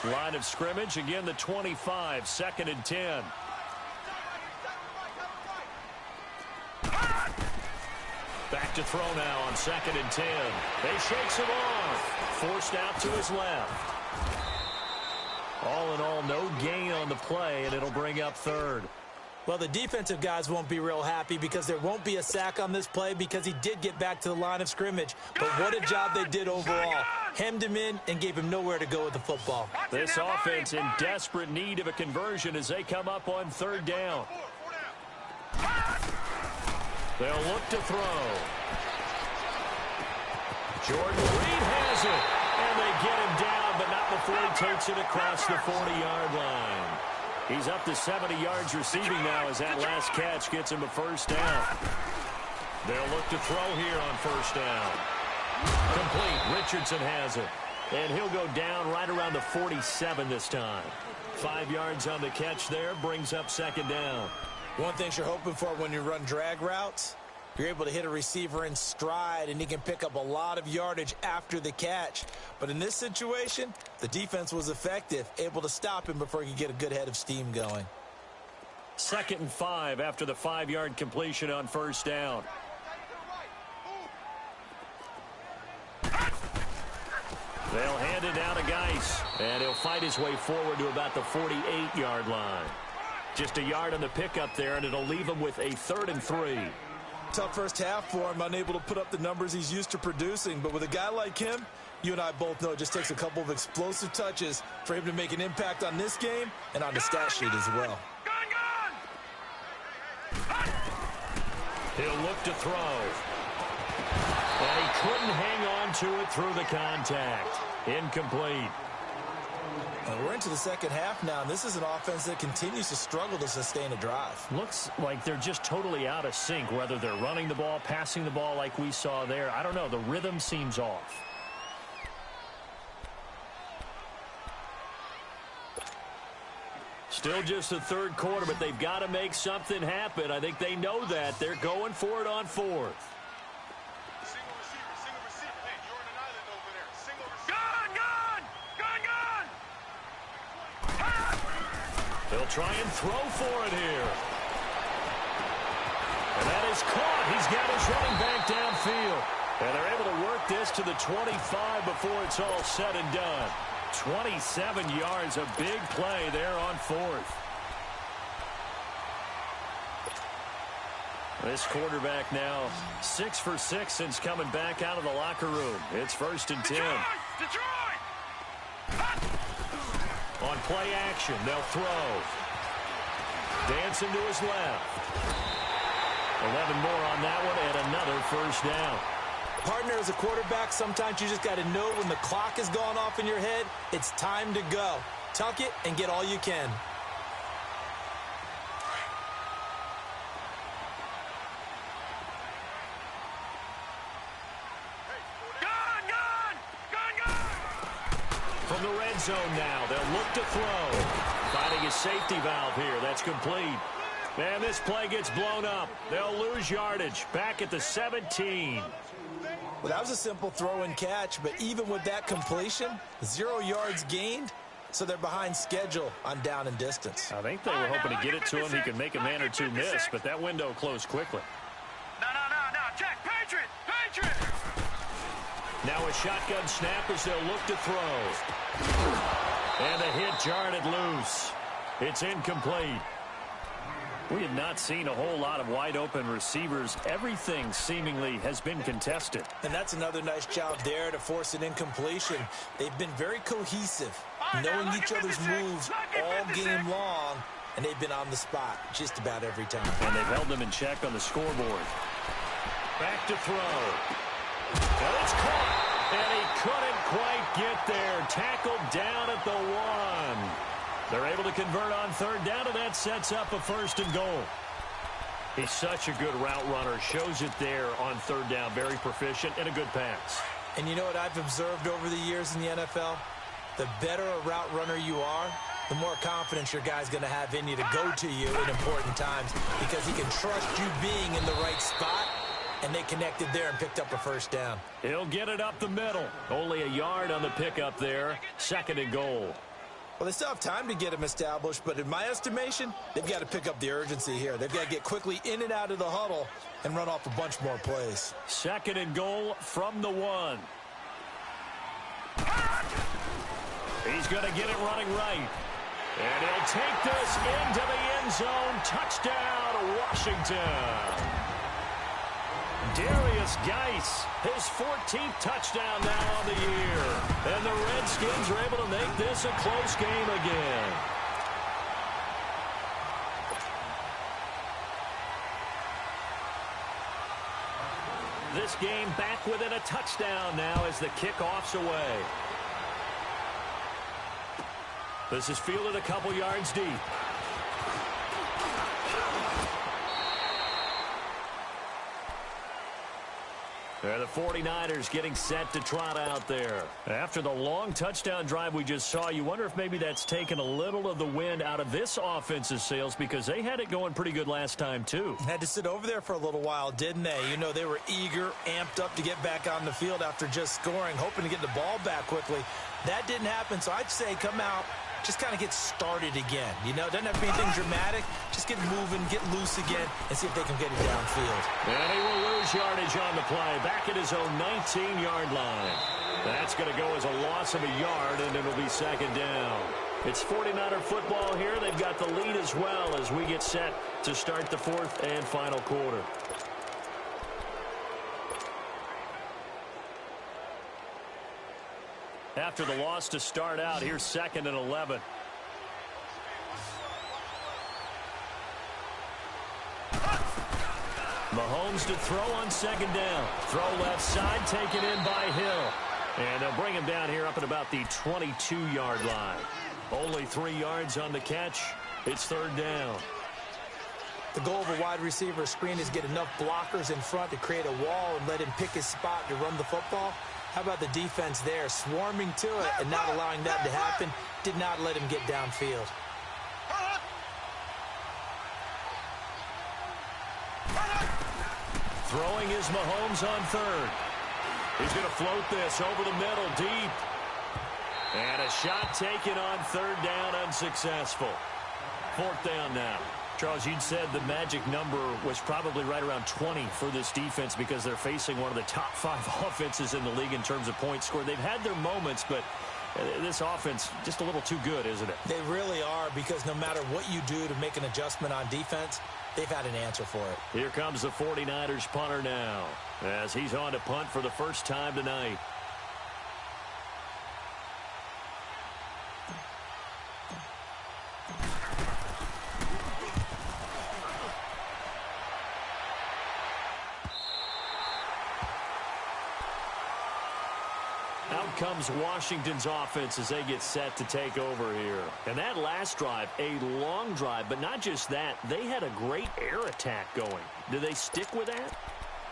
Line of scrimmage, again the 25, 2nd and 10. Back to throw now on 2nd and 10. They shakes him off. Forced out to his left. All in all, no gain on the play, and it'll bring up 3rd. Well, the defensive guys won't be real happy because there won't be a sack on this play because he did get back to the line of scrimmage. But what a job they did overall. Hemmed him in and gave him nowhere to go with the football. This offense in desperate need of a conversion as they come up on 3rd down. They'll look to throw. Jordan Reed has it. And they get him down, but not before he takes it across the 40-yard line. He's up to 70 yards receiving now as that last catch gets him a first down. They'll look to throw here on first down. Complete. Richardson has it. And he'll go down right around the 47 this time. 5 yards on the catch there brings up 2nd down. One thing you're hoping for when you run drag routes, you're able to hit a receiver in stride and he can pick up a lot of yardage after the catch. But in this situation, the defense was effective, able to stop him before he could get a good head of steam going. 2nd and 5 after the 5-yard completion on first down. They'll hand it down to Geis, and he'll fight his way forward to about the 48-yard line. Just a yard on the pickup there, and it'll leave him with a 3rd and 3. Tough first half for him, unable to put up the numbers he's used to producing. But with a guy like him, you and I both know it just takes a couple of explosive touches for him to make an impact on this game and on the stat sheet as well. He'll look to throw. And he couldn't hang on to it through the contact. Incomplete. And we're into the second half now, and this is an offense that continues to struggle to sustain a drive. Looks like they're just totally out of sync, whether they're running the ball, passing the ball like we saw there. I don't know. The rhythm seems off. Still just the third quarter, but they've got to make something happen. I think they know that. They're going for it on 4th. They'll try and throw for it here. And that is caught. He's got his running back downfield. And they're able to work this to the 25 before it's all said and done. 27 yards, a big play there on 4th. This quarterback now 6 for 6 since coming back out of the locker room. It's 1st and 10. Detroit! On play action, they'll throw. Dancing to his left. 11 more on that one and another 1st down. Partner, as a quarterback, sometimes you just got to know when the clock has gone off in your head, it's time to go. Tuck it and get all you can. From the red zone now, they'll look to throw. Finding a safety valve here. That's complete. And this play gets blown up. They'll lose yardage. Back at the 17. Well, that was a simple throw and catch, but even with that completion, 0 yards gained, so they're behind schedule on down and distance. I think they were hoping to get it to him. He could make a man or two miss, but that window closed quickly. No. Check. Patriot! Now a shotgun snap as they'll look to throw. And the hit jarred it loose. It's incomplete. We have not seen a whole lot of wide-open receivers. Everything seemingly has been contested. And that's another nice job there to force an incompletion. They've been very cohesive, knowing each other's moves all game long, and they've been on the spot just about every time. And they've held them in check on the scoreboard. Back to throw. And it's caught. And he couldn't quite get there. Tackled down at the 1. They're able to convert on 3rd down, and that sets up a 1st and goal. He's such a good route runner. Shows it there on 3rd down. Very proficient and a good pass. And you know what I've observed over the years in the NFL? The better a route runner you are, the more confidence your guy's going to have in you to go to you in important times because he can trust you being in the right spot, and they connected there and picked up a 1st down. He'll get it up the middle. Only a yard on the pickup there. 2nd and goal. Well, they still have time to get him established, but in my estimation, they've got to pick up the urgency here. They've got to get quickly in and out of the huddle and run off a bunch more plays. 2nd and goal from the 1. He's going to get it running right. And he'll take this into the end zone. Touchdown, Washington. Darius Geis, his 14th touchdown now on the year. And the Redskins are able to make this a close game again. This game back within a touchdown now as the kickoff's away. This is fielded a couple yards deep. They're the 49ers getting set to trot out there. After the long touchdown drive we just saw, you wonder if maybe that's taken a little of the wind out of this offense's sails because they had it going pretty good last time, too. Had to sit over there for a little while, didn't they? You know, they were eager, amped up to get back on the field after just scoring, hoping to get the ball back quickly. That didn't happen, so I'd say come out, just kind of get started again. You know, it doesn't have to be anything dramatic. Just get moving, get loose again, and see if they can get it downfield. And he will lose yardage on the play, back at his own 19-yard line. That's going to go as a loss of a yard, and it'll be second down. It's 49er football here. They've got the lead as well as we get set to start the fourth and final quarter. After the loss to start out, here's 2nd and 11. Mahomes to throw on second down. Throw left side, taken in by Hill. And they'll bring him down here up at about the 22-yard line. Only 3 yards on the catch. It's third down. The goal of a wide receiver screen is get enough blockers in front to create a wall and let him pick his spot to run the football. How about the defense there, swarming to it and not allowing that to happen? Did not let him get downfield. Throwing is Mahomes on third. He's going to float this over the middle, deep. And a shot taken on third down, unsuccessful. Fourth down now. Charles, you'd said the magic number was probably right around 20 for this defense because they're facing one of the top 5 offenses in the league in terms of points scored. They've had their moments, but this offense just a little too good, isn't it? They really are, because no matter what you do to make an adjustment on defense, they've had an answer for it. Here comes the 49ers punter now as he's on to punt for the first time tonight. Out comes Washington's offense as they get set to take over here. And that last drive, a long drive, but not just that. They had a great air attack going. Do they stick with that?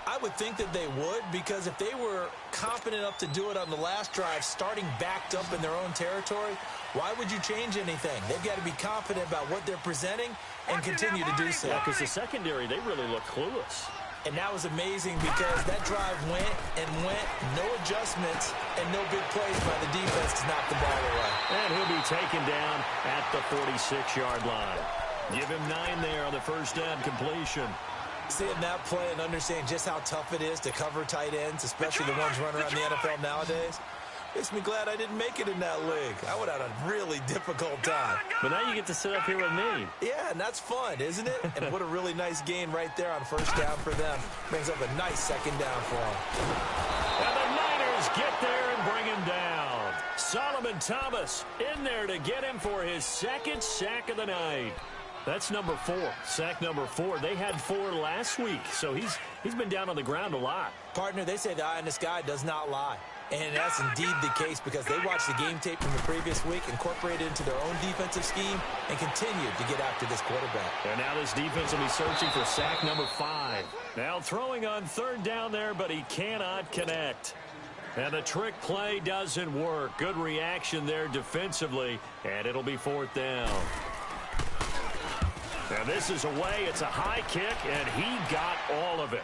I would think that they would, because if they were confident enough to do it on the last drive, starting backed up in their own territory, why would you change anything? They've got to be confident about what they're presenting and continue to do so. Yeah, because the secondary, they really look clueless. And that was amazing because that drive went and went, no adjustments, and no big plays by the defense to knock the ball away. And he'll be taken down at the 46-yard line. Give him 9 there on the first down completion. Seeing that play and understanding just how tough it is to cover tight ends, especially the ones running around the NFL nowadays, makes me glad I didn't make it in that league. I would have had a really difficult time. But now you get to sit up here with me. Yeah, and that's fun, isn't it? And what a really nice gain right there on first down for them. Brings up a nice second down for them. And the Niners get there and bring him down. Solomon Thomas in there to get him for his second sack of the night. That's number 4, sack number 4. They had 4 last week, so he's been down on the ground a lot. Partner, they say the eye in the sky does not lie. And that's indeed the case because they watched the game tape from the previous week, incorporated it into their own defensive scheme, and continued to get after this quarterback. And now this defense will be searching for sack number 5. Now throwing on third down there, but he cannot connect. And the trick play doesn't work. Good reaction there defensively, and it'll be fourth down. And this is away. It's a high kick, and he got all of it.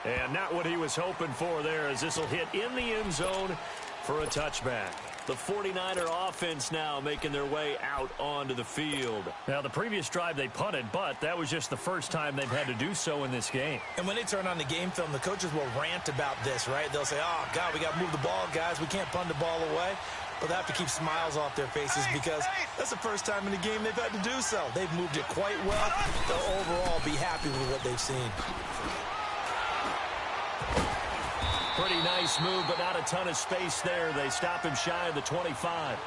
And not what he was hoping for there, as this will hit in the end zone for a touchback. The 49er offense now making their way out onto the field. Now, the previous drive they punted, but that was just the first time they've had to do so in this game. And when they turn on the game film, the coaches will rant about this, right? They'll say, oh, God, we got to move the ball, guys. We can't punt the ball away. But they have to keep smiles off their faces because that's the first time in the game they've had to do so. They've moved it quite well. They'll overall be happy with what they've seen. Pretty nice move, but not a ton of space there. They stop him shy of the 25.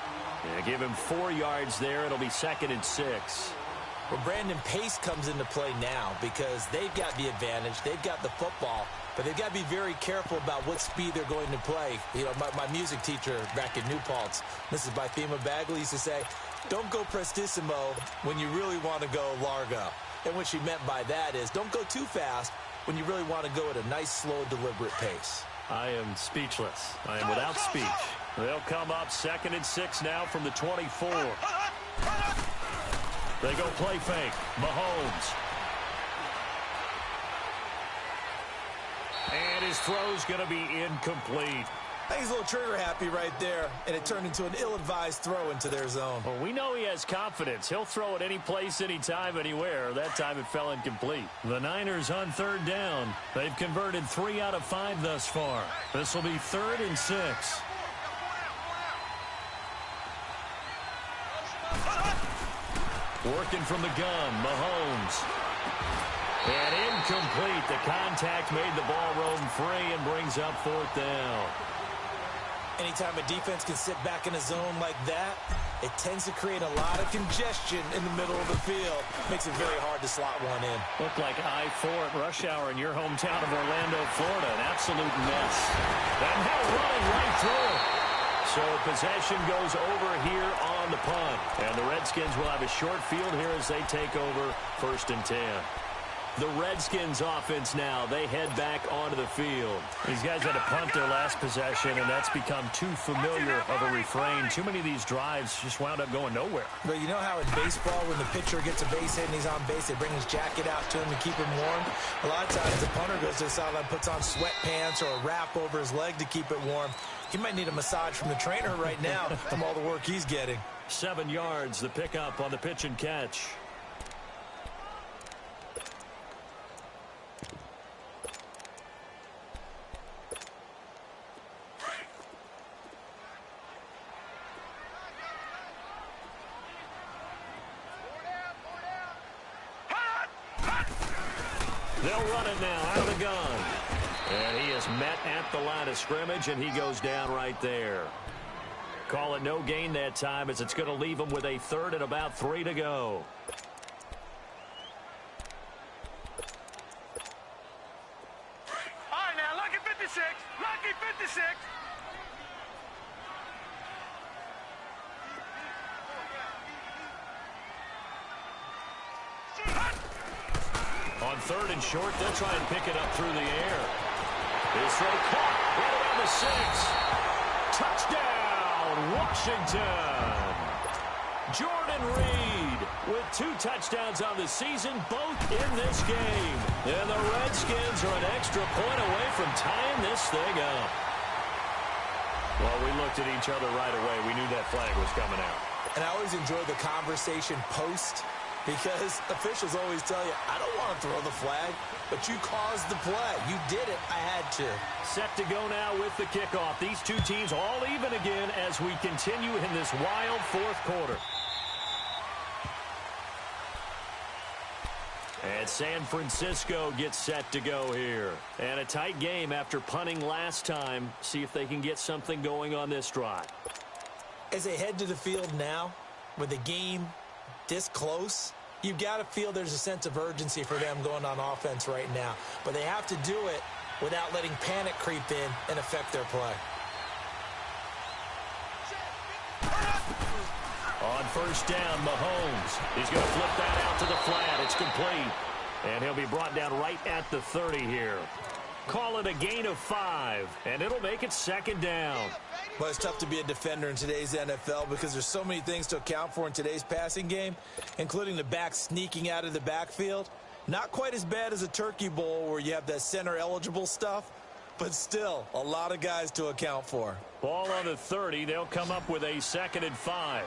Yeah, give him 4 yards there. It'll be 2nd and 6. Well, Brandon, pace comes into play now because they've got the advantage. They've got the football, but they've got to be very careful about what speed they're going to play. You know, my music teacher back in New Paltz, Mrs. Bythema Bagley, used to say, don't go prestissimo when you really want to go largo. And what she meant by that is don't go too fast when you really want to go at a nice, slow, deliberate pace. I am speechless. I am without speech. They'll come up 2nd and 6 now from the 24. They go play fake. Mahomes. And his throw's going to be incomplete. I think he's a little trigger happy right there, and it turned into an ill-advised throw into their zone. Well, we know he has confidence. He'll throw it any place, anytime, anywhere. That time it fell incomplete. The Niners on third down. They've converted 3 out of 5 thus far. This will be 3rd and 6. Working from the gun, Mahomes. And incomplete. The contact made the ball roam free and brings up 4th down. Anytime a defense can sit back in a zone like that, it tends to create a lot of congestion in the middle of the field. Makes it very hard to slot one in. Looked like I-4 at rush hour in your hometown of Orlando, Florida. An absolute mess. And now running right through it. So possession goes over here on the punt. And the Redskins will have a short field here as they take over 1st and 10. The Redskins offense now, they head back onto the field. These guys had to punt their last possession, and that's become too familiar of a refrain. Too many of these drives just wound up going nowhere. But you know how in baseball, when the pitcher gets a base hit and he's on base, they bring his jacket out to him to keep him warm? A lot of times the punter goes to the sideline, puts on sweatpants or a wrap over his leg to keep it warm. He might need a massage from the trainer right now from all the work he's getting. 7 yards, the pickup on the pitch and catch. They'll run it now out of the gun. And he is met at the line of scrimmage, and he goes down right there. Call it no gain that time, as it's going to leave him with a 3rd and about 3 to go. All right, now, lucky 56. Lucky 56. On 3rd and short, they'll try and pick it up through the air. His throw caught right around the 6. Touchdown, Washington. Jordan Reed with 2 touchdowns on the season, both in this game. And the Redskins are an extra point away from tying this thing up. Well, we looked at each other right away. We knew that flag was coming out. And I always enjoy the conversation post, because officials always tell you, I don't want to throw the flag, but you caused the play. You did it. I had to. Set to go now with the kickoff. These two teams all even again as we continue in this wild 4th quarter. And San Francisco gets set to go here. And a tight game after punting last time. See if they can get something going on this drive. As they head to the field now, with the game this close, you've got to feel there's a sense of urgency for them going on offense right now. But they have to do it without letting panic creep in and affect their play. On 1st down, Mahomes. He's going to flip that out to the flat. It's complete. And he'll be brought down right at the 30 here. Call it a gain of 5, and it'll make it 2nd down. Well, it's tough to be a defender in today's NFL because there's so many things to account for in today's passing game, including the back sneaking out of the backfield. Not quite as bad as a turkey bowl where you have that center-eligible stuff, but still a lot of guys to account for. Ball on the 30. They'll come up with a 2nd and 5.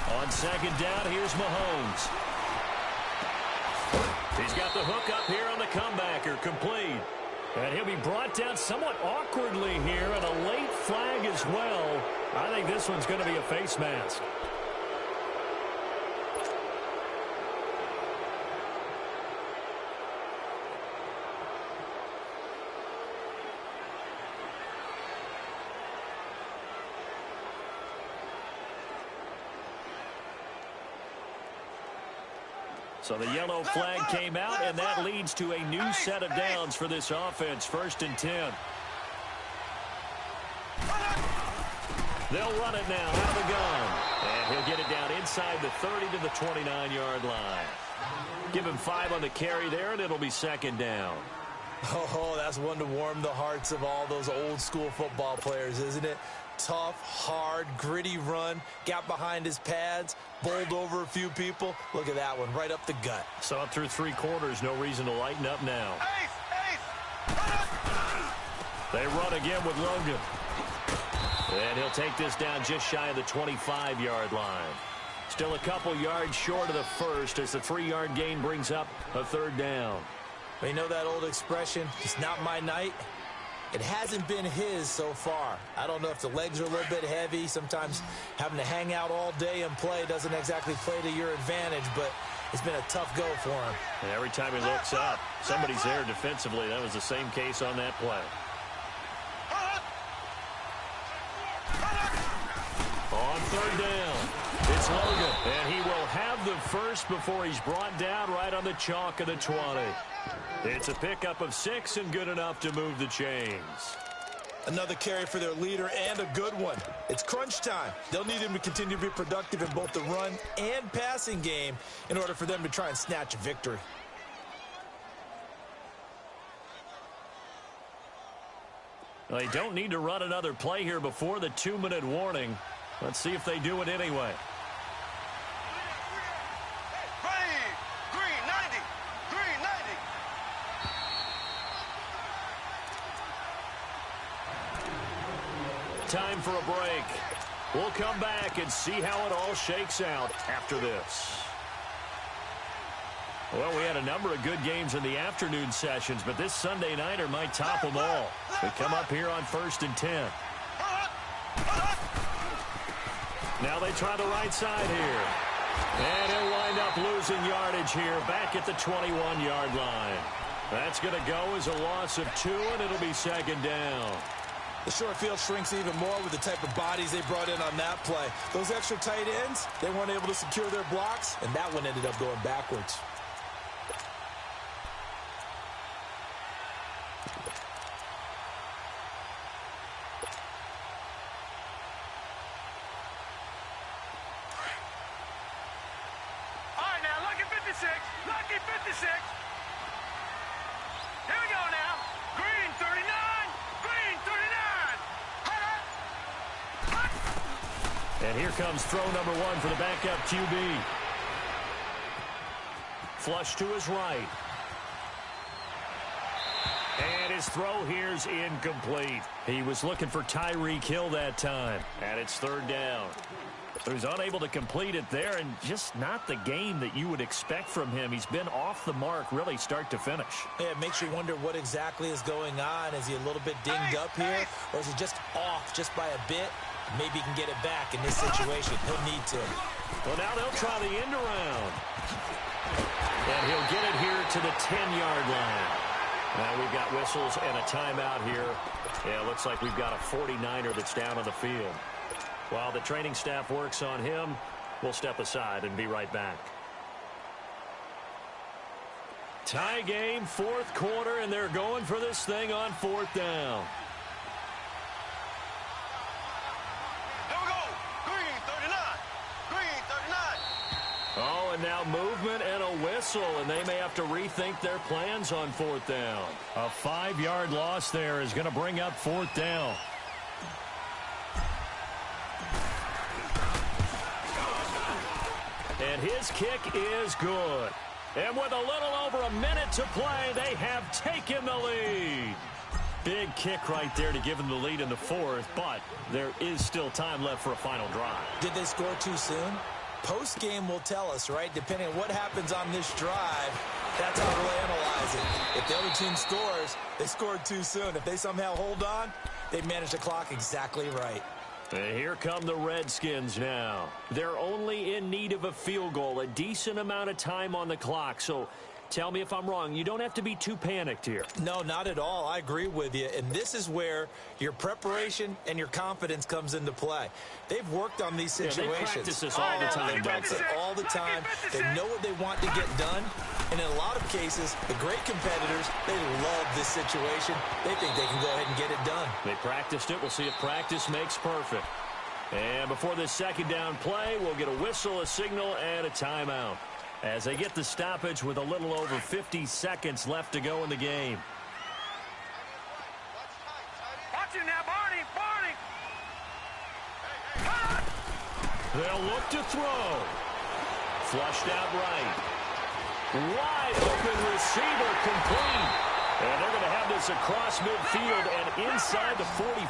On 2nd down, here's Mahomes. He's got the hook up here on the comebacker, complete. And he'll be brought down somewhat awkwardly here, and a late flag as well. I think this one's going to be a face mask. So the yellow flag came out, and that leads to a new set of downs for this offense. 1st and 10. They'll run it now out of the gun. And he'll get it down inside the 30 to the 29-yard line. Give him 5 on the carry there, and it'll be 2nd down. Oh, that's one to warm the hearts of all those old school football players, isn't it? Tough, hard, gritty run, got behind his pads, bowled over a few people. Look at that one, right up the gut. So up through 3 quarters, no reason to lighten up now. They run again with Logan. And he'll take this down just shy of the 25-yard line. Still a couple yards short of the first as the 3-yard gain brings up a 3rd down. You know that old expression, it's not my night? It hasn't been his so far. I don't know if the legs are a little bit heavy. Sometimes having to hang out all day and play doesn't exactly play to your advantage, but it's been a tough go for him. And every time he looks up, somebody's there defensively. That was the same case on that play. On 3rd down, it's Logan, and he will have the first before he's brought down right on the chalk of the 20. It's a pickup of 6 and good enough to move the chains. Another carry for their leader and a good one. It's crunch time. They'll need him to continue to be productive in both the run and passing game in order for them to try and snatch a victory. They don't need to run another play here before the 2-minute warning. Let's see if they do it anyway. Time for a break. We'll come back and see how it all shakes out after this. Well, we had a number of good games in the afternoon sessions, but this Sunday nighter might top them all. We come up here on 1st and 10. Now they try the right side here. And he'll wind up losing yardage here back at the 21-yard line. That's going to go as a loss of 2, and it'll be 2nd down. The short field shrinks even more with the type of bodies they brought in on that play. Those extra tight ends, they weren't able to secure their blocks, and that one ended up going backwards. All right, now, lucky 56. Lucky 56. Here we go now. Green 39. Green 39. And here comes throw number 1 for the backup QB. Flush to his right. And his throw here's incomplete. He was looking for Tyreek Hill that time. And it's 3rd down. He was unable to complete it there, and just not the game that you would expect from him. He's been off the mark really start to finish. Yeah, it makes you wonder what exactly is going on. Is he a little bit dinged up here, or is he just off just by a bit? Maybe he can get it back in this situation. He'll need to. Well, now they'll try the end around. And he'll get it here to the 10-yard line. Now we've got whistles and a timeout here. Yeah, it looks like we've got a 49er that's down on the field. While the training staff works on him, we'll step aside and be right back. Tie game, 4th quarter, and they're going for this thing on 4th down. Here we go. Green 39. Green 39. Oh, and now movement and a whistle, and they may have to rethink their plans on 4th down. A 5-yard loss there is going to bring up 4th down. And his kick is good. And with a little over a minute to play, they have taken the lead. Big kick right there to give them the lead in the 4th, but there is still time left for a final drive. Did they score too soon? Post-game will tell us, right? Depending on what happens on this drive, that's how we'll analyze it. If the other team scores, they scored too soon. If they somehow hold on, they manage the clock exactly right. And here come the Redskins now. They're only in need of a field goal, a decent amount of time on the clock. So tell me if I'm wrong. You don't have to be too panicked here. No, not at all. I agree with you. And this is where your preparation and your confidence comes into play. They've worked on these situations. They practice this all the time. They practice it all the time. They know what they want to get done. And in a lot of cases, the great competitors, they love this situation. They think they can go ahead and get it done. They practiced it. We'll see if practice makes perfect. And before this 2nd down play, we'll get a whistle, a signal, and a timeout as they get the stoppage with a little over 50 seconds left to go in the game. They'll look to throw. Flushed out right. Wide open receiver complete. And they're going to have this across midfield and inside the 45.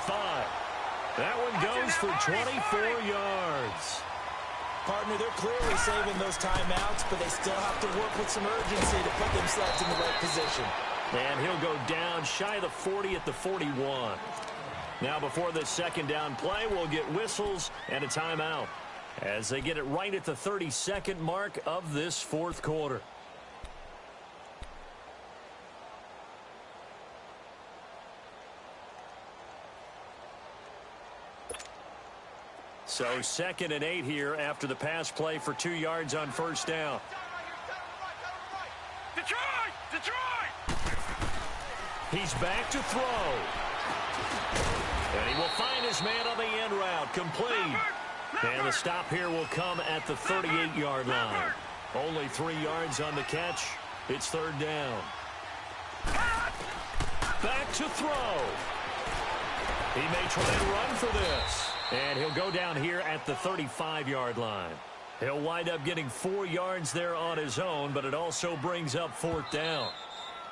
That one goes for 24 yards. Partner, they're clearly saving those timeouts, but they still have to work with some urgency to put themselves in the right position. And he'll go down shy of the 40 at the 41. Now before this second down play, we'll get whistles and a timeout as they get it right at the 32nd mark of this fourth quarter. So 2nd and 8 here after the pass play for 2 yards on first down. Detroit! Detroit! He's back to throw. And he will find his man on the end route. Complete. And the stop here will come at the 38-yard line. Only 3 yards on the catch. It's third down. Back to throw. He may try and run for this. And he'll go down here at the 35-yard line. He'll wind up getting 4 yards there on his own, but it also brings up fourth down.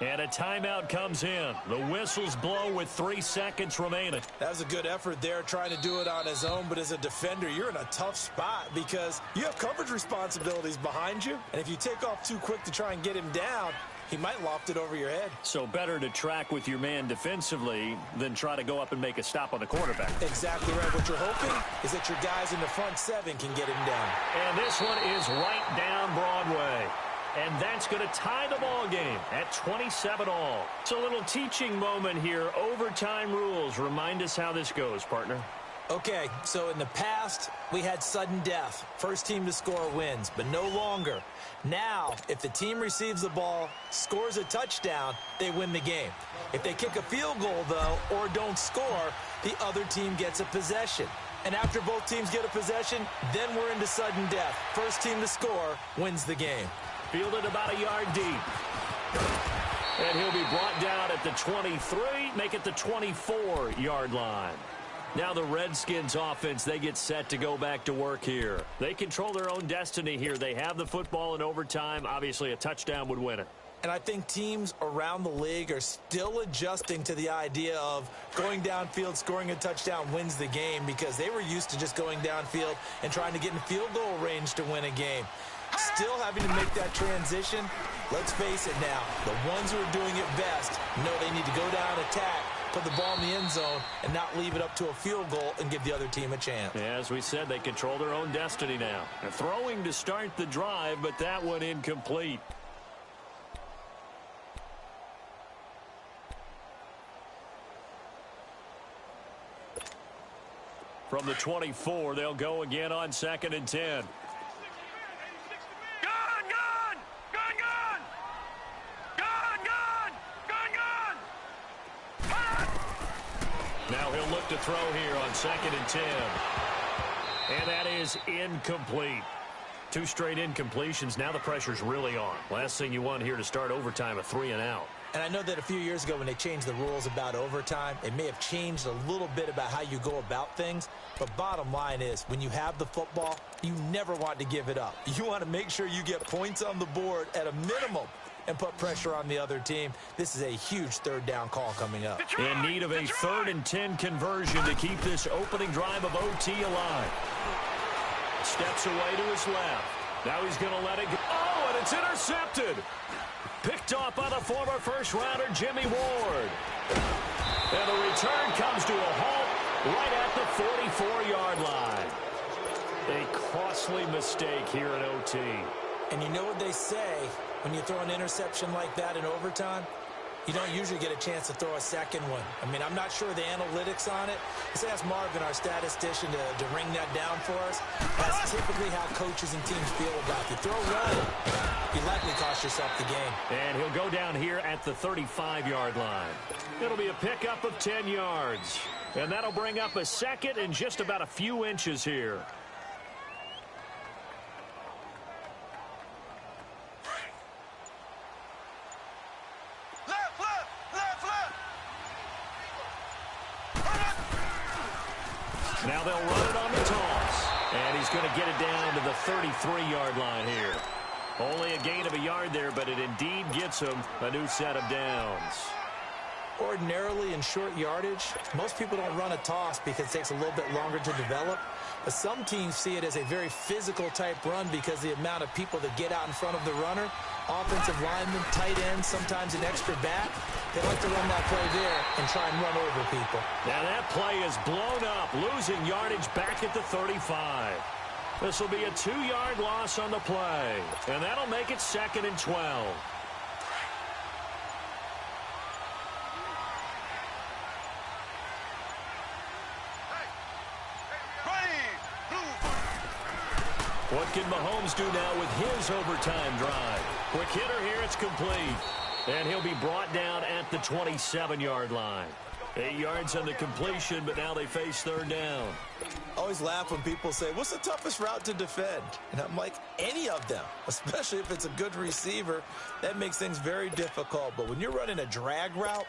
And a timeout comes in. The whistles blow with 3 seconds remaining. That was a good effort there trying to do it on his own, but as a defender, you're in a tough spot because you have coverage responsibilities behind you. And if you take off too quick to try and get him down, he might loft it over your head. So better to track with your man defensively than try to go up and make a stop on the quarterback. Exactly right. What you're hoping is that your guys in the front 7 can get him down. And this one is right down Broadway. And that's going to tie the ball game at 27-all. It's a little teaching moment here. Overtime rules. Remind us how this goes, partner. Okay, so in the past, we had sudden death. First team to score wins, but no longer. Now, if the team receives the ball, scores a touchdown, they win the game. If they kick a field goal, though, or don't score, the other team gets a possession. And after both teams get a possession, then we're into sudden death. First team to score wins the game. Fielded about a yard deep. And he'll be brought down at the 23, make it the 24-yard line. Now the Redskins offense, they get set to go back to work here. They control their own destiny here. They have the football in overtime. Obviously, a touchdown would win it. And I think teams around the league are still adjusting to the idea of going downfield, scoring a touchdown wins the game because they were used to just going downfield and trying to get in field goal range to win a game. Still having to make that transition. Let's face it now, the ones who are doing it best know they need to go down, attack, put the ball in the end zone, and not leave it up to a field goal and give the other team a chance. Yeah, as we said, they control their own destiny now. They're throwing to start the drive, but that one incomplete. From the 24, they'll go again on 2nd and 10. Now he'll look to throw here on 2nd and 10. And that is incomplete. 2 straight incompletions. Now the pressure's really on. Last thing you want here to start overtime, a 3 and out. And I know that a few years ago when they changed the rules about overtime, it may have changed a little bit about how you go about things. But bottom line is, when you have the football, you never want to give it up. You want to make sure you get points on the board at a minimum and put pressure on the other team. This is a huge third down call coming up. In need of a 3rd and 10 conversion to keep this opening drive of OT alive. Steps away to his left. Now he's going to let it go. Oh, and it's intercepted. Picked off by the former first-rounder Jimmy Ward. And the return comes to a halt right at the 44-yard line. A costly mistake here in OT. And you know what they say, when you throw an interception like that in overtime, you don't usually get a chance to throw a second one. I mean, I'm not sure the analytics on it. Let's ask Marvin, our statistician, to ring that down for us. That's typically how coaches and teams feel about you. Throw well, you likely cost yourself the game. And he'll go down here at the 35-yard line. It'll be a pickup of 10 yards. And that'll bring up a 2nd and just about a few inches here. Now they'll run it on the toss. And he's he's going to get it down to the 33-yard line here. Only a gain of a yard there, but it indeed gets him a new set of downs. Ordinarily in short yardage, most people don't run a toss because it takes a little bit longer to develop. But some teams see it as a very physical type run because the amount of people that get out in front of the runner, offensive linemen, tight ends, sometimes an extra back, they like to run that play there and try and run over people. Now that play is blown up, losing yardage back at the 35. This will be a 2-yard loss on the play, and that'll make it 2nd and 12. What can Mahomes do now with his overtime drive? Quick hitter here, it's complete. And he'll be brought down at the 27-yard line. 8 yards on the completion, but now they face 3rd down. I always laugh when people say, what's the toughest route to defend? And I'm like, any of them, especially if it's a good receiver. That makes things very difficult. But when you're running a drag route,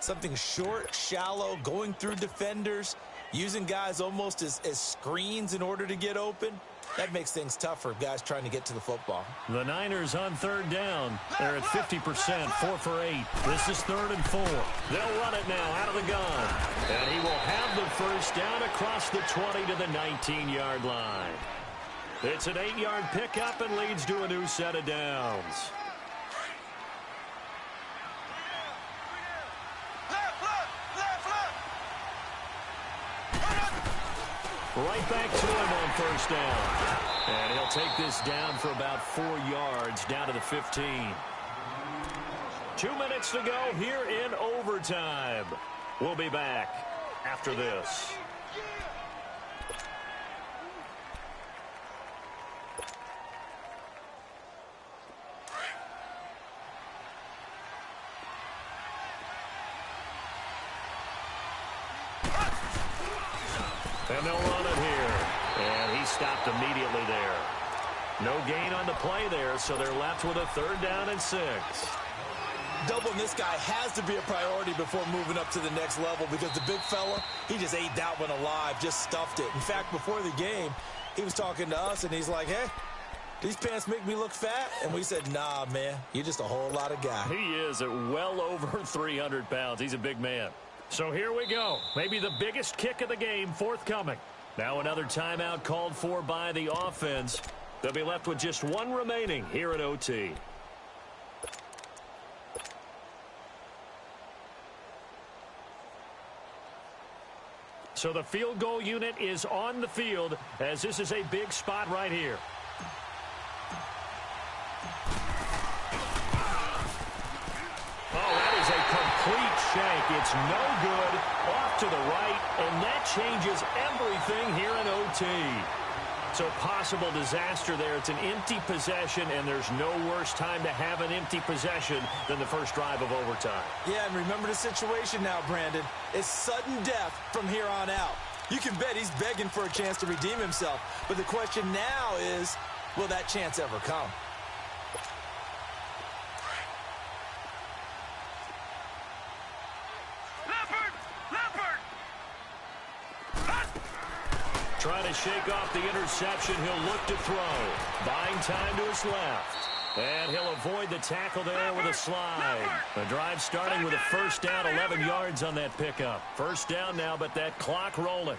something short, shallow, going through defenders, using guys almost as screens in order to get open, that makes things tough for guys trying to get to the football. The Niners on 3rd down. They're at 50%, 4 for 8. This is 3rd and 4. They'll run it now out of the gun. And he will have the first down across the 20 to the 19-yard line. It's an 8-yard pickup and leads to a new set of downs. Right back to him on 1st down. And he'll take this down for about 4 yards, down to the 15. 2 minutes to go here in overtime. We'll be back after this. And they'll run it here. And he stopped immediately there. No gain on the play there, so they're left with a 3rd down and 6. Doubling this guy has to be a priority before moving up to the next level because the big fella, he just ate that one alive, just stuffed it. In fact, before the game, he was talking to us, and he's like, hey, these pants make me look fat? And we said, nah, man, you're just a whole lot of guy. He is at well over 300 pounds. He's a big man. So here we go. Maybe the biggest kick of the game forthcoming. Now another timeout called for by the offense. They'll be left with just 1 remaining here at OT. So the field goal unit is on the field as this is a big spot right here. Complete shank. It's no good. Off to the right, and that changes everything here in OT. So possible disaster there. It's an empty possession, and there's no worse time to have an empty possession than the first drive of overtime. Yeah, and remember the situation now, Brandon. It's sudden death from here on out. You can bet he's begging for a chance to redeem himself. But the question now is, will that chance ever come? Trying to shake off the interception. He'll look to throw. Buying time to his left. And he'll avoid the tackle there with a slide. The drive starting with a 1st down, 11 yards on that pickup. 1st down now, but that clock rolling.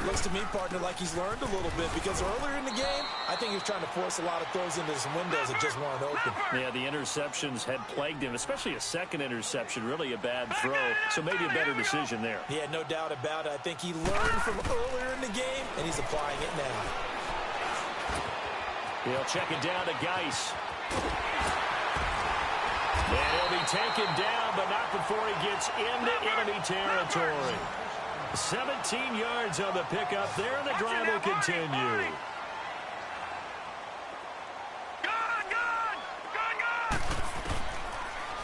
Looks to me, partner, like he's learned a little bit because earlier in the game, I think he was trying to force a lot of throws into some windows that just weren't open. Yeah, the interceptions had plagued him, especially a second interception, really a bad throw. So maybe a better decision there. Yeah, no doubt about it. I think he learned from earlier in the game, and he's applying it now. He'll check it down to Geis. And he'll be taken down, but not before he gets into enemy territory. 17 yards on the pickup there, and the drive will continue.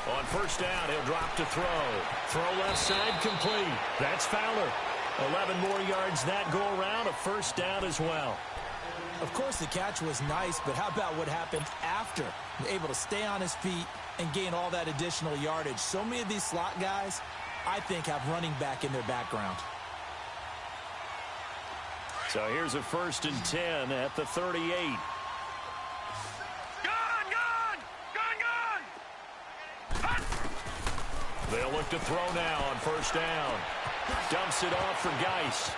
On 1st down, he'll drop to throw. Throw left side complete. That's Fowler. 11 more yards that go around, a 1st down as well. Of course, the catch was nice, but how about what happened after? Able to stay on his feet and gain all that additional yardage. So many of these slot guys, I think, have running back in their background. So here's a 1st and 10 at the 38. They'll look to throw now on 1st down. Dumps it off for Geis.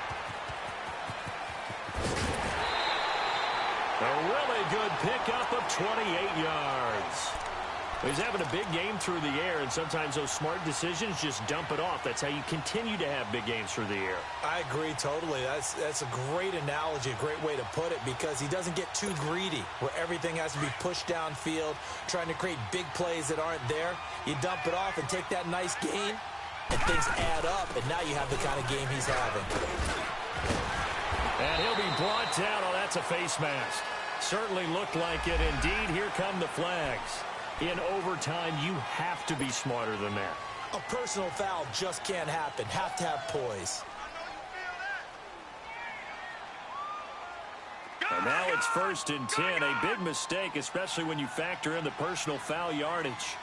A really good pickup of 28 yards. He's having a big game through the air, and sometimes those smart decisions just dump it off. That's how you continue to have big games through the air. I agree totally. That's a great analogy, a great way to put it, because he doesn't get too greedy where everything has to be pushed downfield, trying to create big plays that aren't there. You dump it off and take that nice gain, and things add up, and now you have the kind of game he's having. And he'll be brought down. Oh, that's a face mask. Certainly looked like it. Indeed, here come the flags. In overtime, you have to be smarter than that. A personal foul just can't happen. Have to have poise. And now it's 1st and 10. A big mistake, especially when you factor in the personal foul yardage.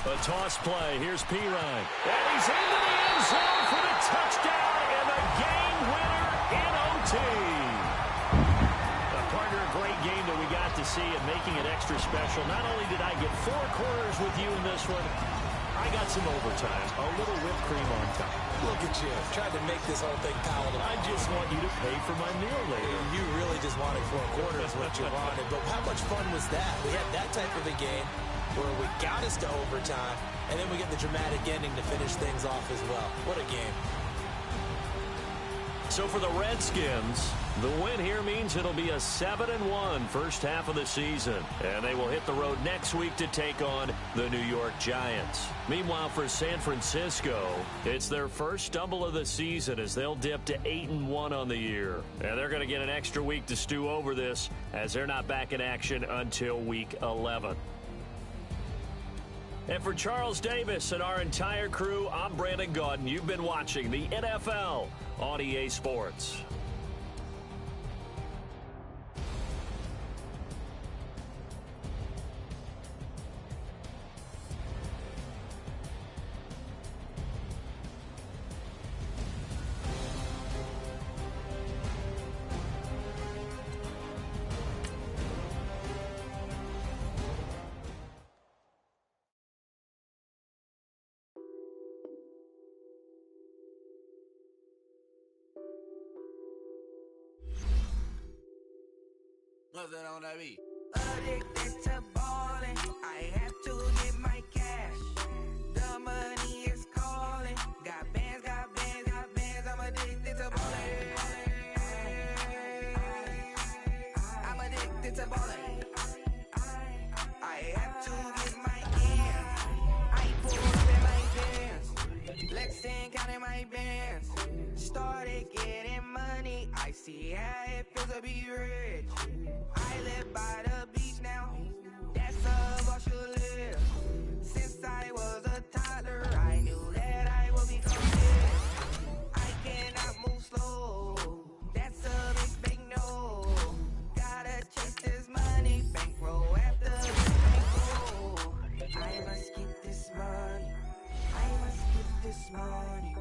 A toss play. Here's Pirine. And he's into the end zone for the touchdown and the game winner in OT. Partner, a great game that we got to see and making it extra special. Not only did I get 4 quarters with you in this one, I got some overtime. A little whipped cream on top. Look at you. Tried to make this whole thing palatable. I just want you to pay for my meal later. You really just wanted 4 quarters what you wanted. But how much fun was that? We had that type of a game where we got us to overtime, and then we get the dramatic ending to finish things off as well. What a game. So for the Redskins, the win here means it'll be a 7-1 first half of the season. And they will hit the road next week to take on the New York Giants. Meanwhile, for San Francisco, it's their first stumble of the season as they'll dip to 8-1 on the year. And they're going to get an extra week to stew over this as they're not back in action until week 11. And for Charles Davis and our entire crew, I'm Brandon Gaudin. You've been watching the NFL on EA Sports. What's that on that beat? Addicted to ballin', I have to get my cash. The money is calling. Got bands, I'm addicted to ballin'. I'm addicted to ballin'. I have to get my ends. I pull up in my bands. Lexington counting my bands. Started getting money. I see how it feels to be rich. I live by the beach now, that's how I should live. Since I was a toddler, I knew that I would become this. I cannot move slow, that's a big no. Gotta chase this money, bankroll after this bankroll. I must get this money, I must get this money.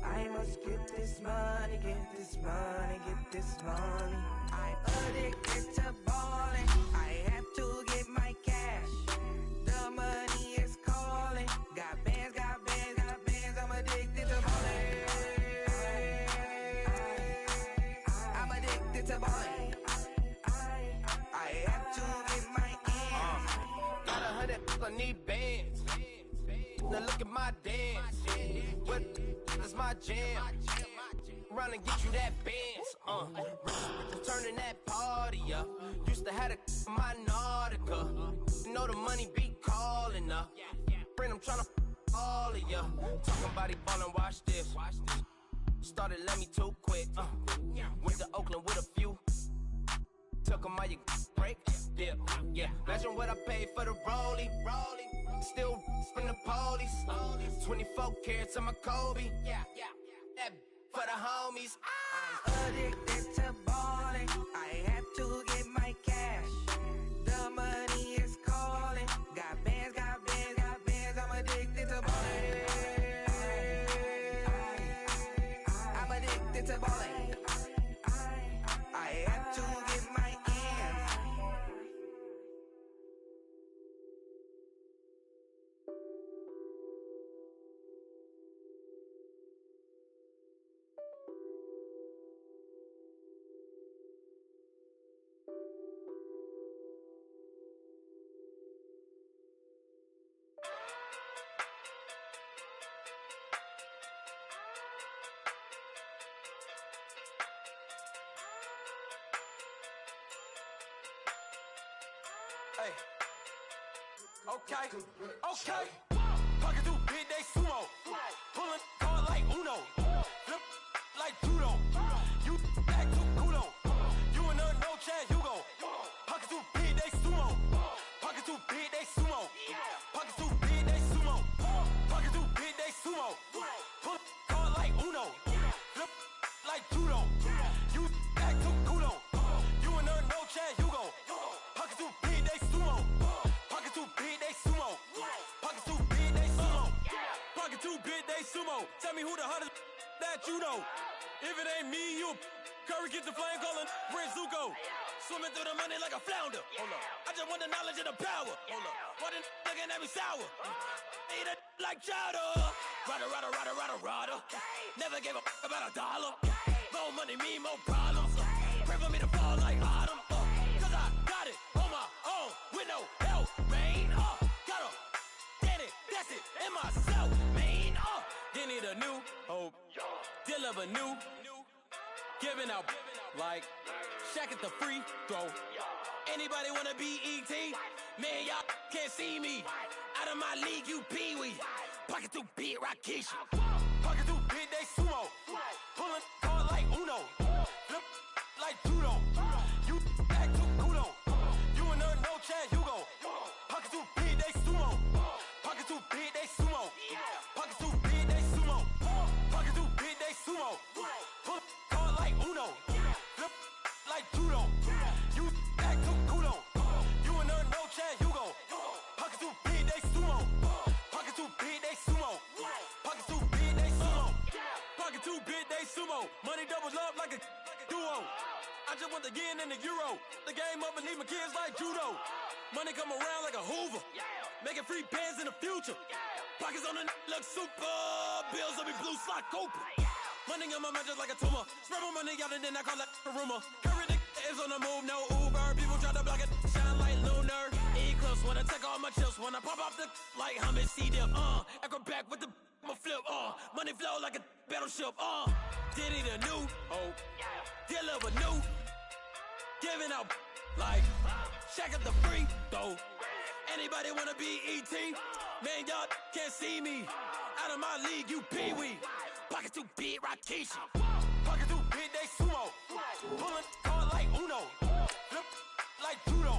I must get this money, get this money, get this money. I'm addicted to ballin', I have to get my cash. The money is calling. Got bands, I'm addicted to ballin'. I'm addicted to ballin'. I have to get my ends. Got 100, I need bands. Now look at my dance. What is my jam? Run and get you that bands. Turning that party up. Used to have a my Nautica. You know the money be calling up. Friend, I'm tryna all of ya. Talking about he ballin', watch this. Started let me too quick. Went to Oakland with a few. Took 'em all you break. Dip. Yeah. Imagine what I paid for the rollie. Still from the police. 24 carats on my Kobe. Yeah. That for the homies. I'm addicted to ballin', I have to get my cash. The money is calling. Got bands, I'm addicted to ballin'. Hey. Okay. Pocket too big, they sumo. Pulling hard like Uno. Flip like judo. You act too kudo. You and her, no Chad Hugo. Pocket too big, they sumo. Pocket too big, they sumo. Pocket too big, they sumo. Pocket too big, they sumo. Pull hard like Uno. Flip like judo. You act too kudo. You and her, no Chad Hugo. Pocket too big, they sumo. Pocket too big, they sumo. Pocket too big, they sumo. Pocket too big, they sumo. Tell me who the hottest that you know. If it ain't me, you Curry get the flame calling Prince Zuko. Swimming through the money like a flounder. Hold up. I just want the knowledge and the power. Hold up. Why the looking at me sour? Eat it like chowder. Rada. Never gave a about a dollar. More money mean more problems. Pray for me to fall like autumn. Cause I got it on my own with no help, man. Got a daddy, that's it, in myself, man. They need a new hope. Deal of a new. Giving out like Shaq at the free throw. Anybody wanna be E.T.? Man, y'all can't see me. Out of my league, you pee-wee. Pocket too big, Rakishi. Pocket too big, they sumo. Pulling hard like Uno. Flip like judo. You act too kudo. You and her, no Chad Hugo. Pocket too big, they sumo. Pocket too big, they sumo. Pocket too big, they sumo. Pocket too big, they sumo. Pull hard like Uno. Flip like judo. You act too kudo. You and her, no Chad Hugo. Pocket too big, they sumo. Pocket too big, they sumo. Pocket too big, they sumo. Pocket too big, they sumo. Money doubles up like a duo. I just want the yen and the euro. The game up and leave my kids like judo. Money come around like a Hoover. Making free bands in the future. Pockets on the look super. Bills will be blue slot Cooper. Money on my mind just like a tumor. Spread my money out and then I call that a rumor. Curry the is on the move, no Uber. People try to block it, shine like lunar. Eclipse wanna take all my chips. When I pop off the like Hummus C-Dip. Acrobat with the I'ma flip. Money flow like a battleship. Diddy the new hope. Deal of a new. Giving out like Shaq at the free throw. Anybody wanna be E.T.? Man, y'all can't see me. Out of my league, you pee-wee. Pocket too big, Rakishi. Pocket too big, they sumo. Pulling hard like Uno. Flip like judo.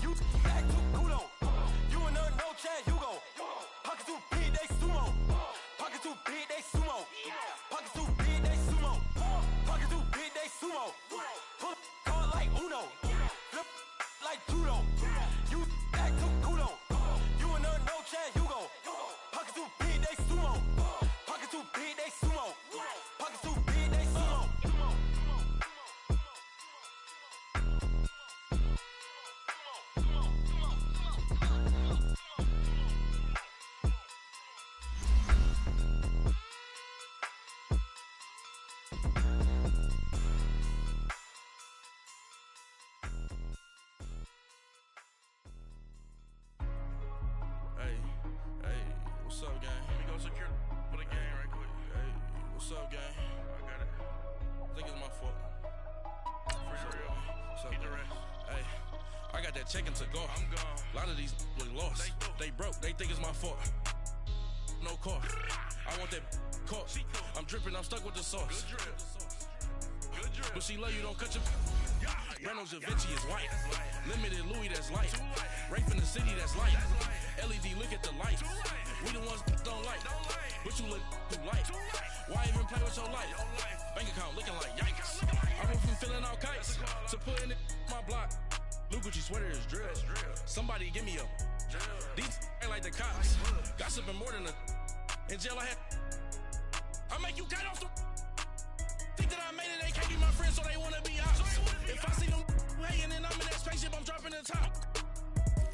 You act too kudo. You and her, no Chad Hugo. Pocket too big, they sumo. Pocket too big, they sumo. Pocket too big, they sumo. Pocket too big, they sumo. Pull hard like Uno. Flip like judo. You act too kudo. You and her, no Chad Hugo. Pocket too big, they sumo. Pocket too big, they sumo. Pocket too big, they sumo. Hey, what's up, gang? Let me go secure for the game right quick. Hey, what's up, gang? I got it. I think it's my fault. For real. What's up, keep the rest. Hey, I got that check-in to go. I'm gone. A lot of these look lost. They broke. They think it's my fault. No car. I want that car. I'm dripping. I'm stuck with the sauce. Good drip. Good drip. But she love you. Don't cut your. Reynolds Da Vinci is white. Limited Louis, that's light. Rape in the city, that's light. LED, look at the lights. We the ones don't like. But you look too light. Why even play with your life? Bank account looking like yikes. I went from filling out kites to putting it in my block. Blue Gucci sweater is drill. Somebody give me a. These ain't like the cops. Gossiping more than a. In jail I had. I make you cut off the. Think that I made it, they can't be my friends, so they wanna be out. If I see them hanging and I'm in that spaceship, I'm dropping the top.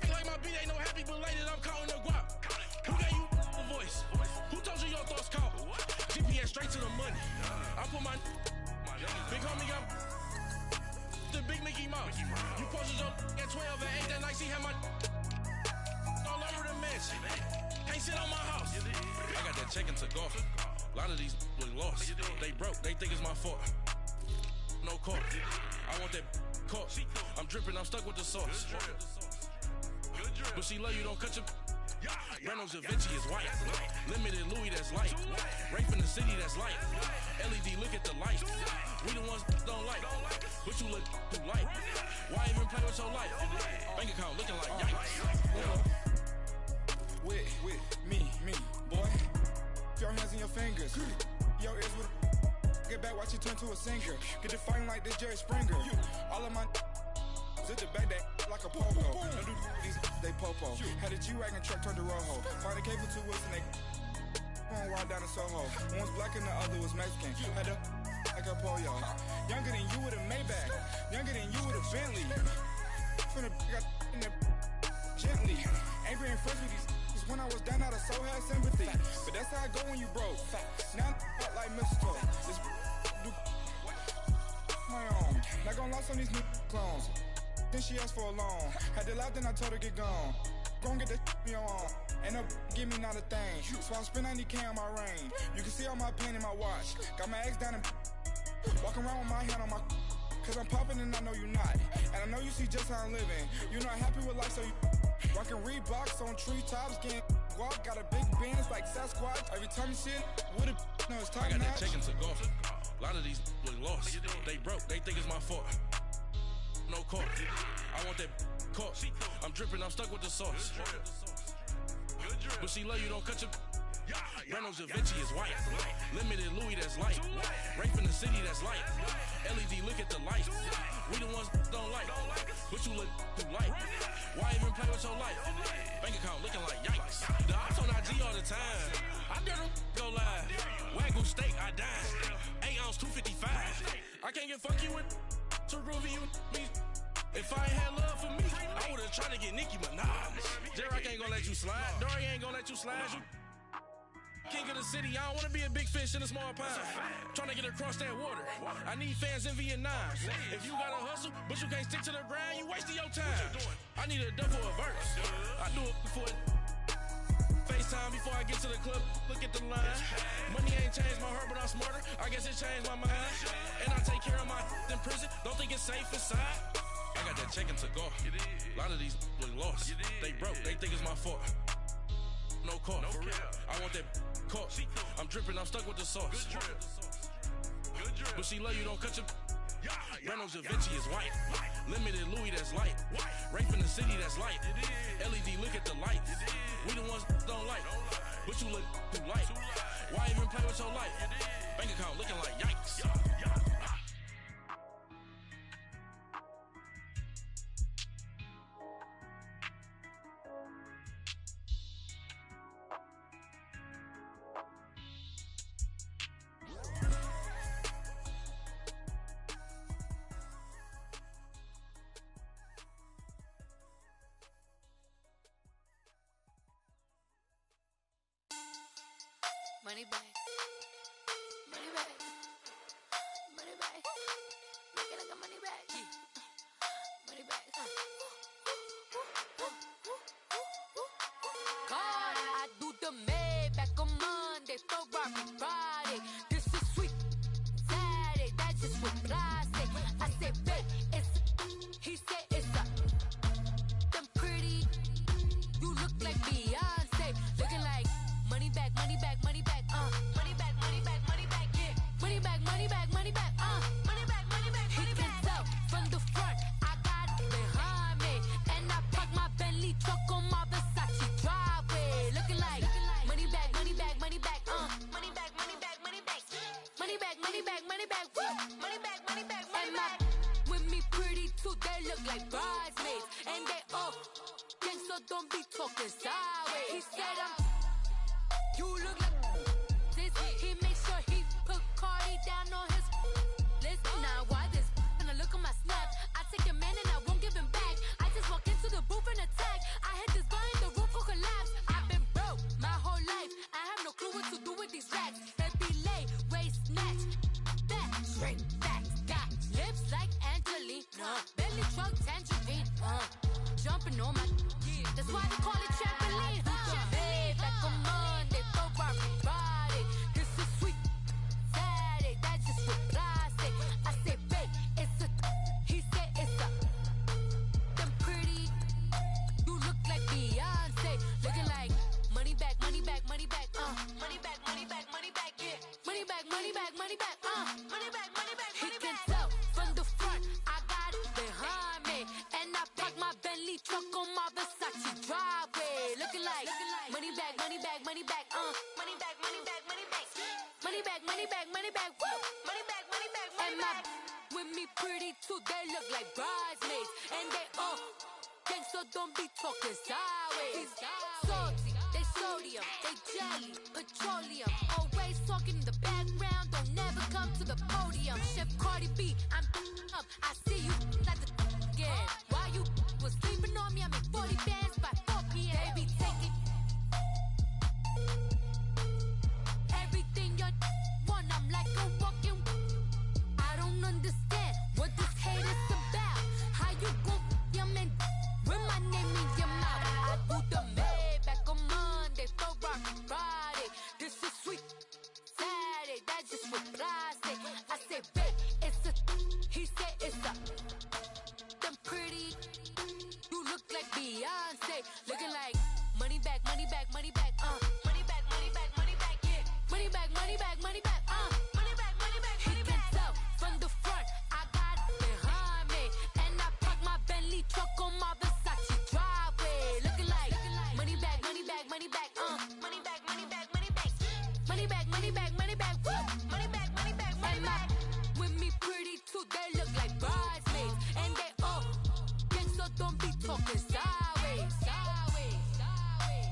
Ain't like my beat ain't no happy belated, I'm counting the guap. Who gave you a voice? Who told you your thoughts count? GPS straight to the money. I put my big homie got the big Mickey Mouse. You posted your at 12 and 8 that night, she had my all over the mansion. Can't sit on my house. I got that check-in to go. A lot of these look lost. They broke. They think it's my fault. No car. I want that car. I'm dripping. I'm stuck with the sauce. But she love you, don't cut your. Brando Da Vinci is white. Limited Louis, that's light. Rape in the city, that's light. LED, look at the light. We the ones don't like. But you look too light. Why even play with your life? Bank account looking like yikes. With me, boy. Your hands and your fingers. Your ears with get back, watch you turn to a singer. Get it fighting like this Jerry Springer. All of my sit the back that like a pogo. Don't do these they popo. Had a G-Wagon truck turned to Rojo. Find a cable 2 wheels and they going wild down in Soho. One was black and the other was Mexican. Had a like a pollo. Younger than you with a Maybach. Younger than you with a Bentley. From the got in the gently. Angry and fresh with these when I was down out of soul had sympathy. But that's how it go when you broke. Now I'm like mistletoe. This do my own. Not gonna lost on these new clones. Then she asked for a loan. Had to laugh, then I told her get gone. Gon' get that me on. Ain't no give me not a thing. So I spend 90K on my ring. You can see all my pain in my watch. Got my ex down and walking around with my hand on my. Cause I'm popping and I know you not. And I know you see just how I'm living. You're not happy with life, so you rockin' Reeboks on treetops, getting walk. Got a big Benz like Sasquatch. Every time you see it, with a no, it's time. I got that chicken to go. A lot of these look lost. They broke, they think it's my fault. No court. I want that court. I'm dripping, I'm stuck with the sauce. But she love you, don't cut your. Brando Da Vinci is white. Limited Louis, that's light. Rape in the city, that's light. LED, look at the light. We the ones don't like. But you look too light. Why even play with your life? Bank account looking like yikes. The ops on IG all the time. I dare them go live. Wagyu steak, I dine. 8 ounce, 255. I can't get funky with to groovy you me. If I ain't had love for me, I would've tried to get Nicki Minaj. J-Rock ain't gonna let you slide. Dory ain't gonna let you slide. You king of the city, I don't wanna be a big fish in a small pond. Trying to get across that water. I need fans in Vietnam. If you gotta hustle, but you can't stick to the grind, you wasting your time. I need a dub for a verse. I do it before FaceTime before I get to the club. Look at the line. Money ain't changed my heart, but I'm smarter. I guess it changed my mind. And I take care of my in prison. Don't think it's safe inside. I got that chicken to go. A lot of these look lost. They broke, they think it's my fault. No court, for real. I want that court. I'm dripping, I'm stuck with the sauce. But she love you, don't cut your. Brando Da Vinci is white. Limited Louis, that's light. Rape in the city, that's light. LED, look at the light. We the ones don't like. But you look too light. Why even play with your life? Bank account looking like yikes. Money bag, money bag, money bag. Make it like a money bag, money bag. God, I do the Maybach on Monday, Ferrari Friday. This is sweet Saturday, that's just what I say. I say, babe, it's he said it's a. Them pretty, you look like Beyonce, looking like money bag, money bag, money bag. Money bag, money bag, money bag, yeah. Money bag, money bag, money bag, money bag, money bag, money bag. He can tell from the front, I got it behind me. And I park my Bentley truck on my Versace driveway. Looking like money bag, money bag, money bag, money bag, money bag, money bag. Money bag, money bag, money bag, money bag, money bag, money bag. With me pretty too, they look like bridesmaids. And they all gang, so don't be talking sideways. He said you look like this. He make sure he put Cardi down on his list. Now why this? When I look at my snap, I take a man and I won't give him back. I just walk into the booth and attack. I hit this guy in the roof will collapse. I've been broke my whole life. I have no clue what to do with these racks. Baby lay, waist snatch, back straight back. Got lips like Angelina, belly truck tangerine. Jumping on my, that's why they call it trampoline. Back on Monday, Ferrari Friday. This is sweet Saturday, that's just what I say. I say, babe, it's a. He said it's a. Them pretty, you look like pretty too, they look like bridesmaids. And they all gang, so don't be talking sideways. Salty, they sodium, they jelly, petroleum. Always talking in the background, don't never come to the podium. Chef Cardi B, I'm up, I see you at the again. While you was sleeping on me, I make 40 bands by 4 p.m. They be taking everything you want, I'm like a walking. I don't understand what this hate is about. How you gon' your man with my name in your mouth? I do the Maybach on Monday, for Friday. This is sweet Saturday, that's just what I say. I say, babe, it's a. He said it's a. Them pretty. You look like Beyonce, looking like money back, money back, money back, money back, money back, money back, yeah. Money back, money back, money back, money back, money back, money back. He can tell from the front, I got it behind me, and I park my Bentley truck on my Versace driveway, looking like money back, money back, money back, money back, money back, money back, money back, money back, money back, woo, money back, money back, money back. With me pretty too, they look like bridesmaids, and they all gang, so don't be talking sideways, sideways, sideways.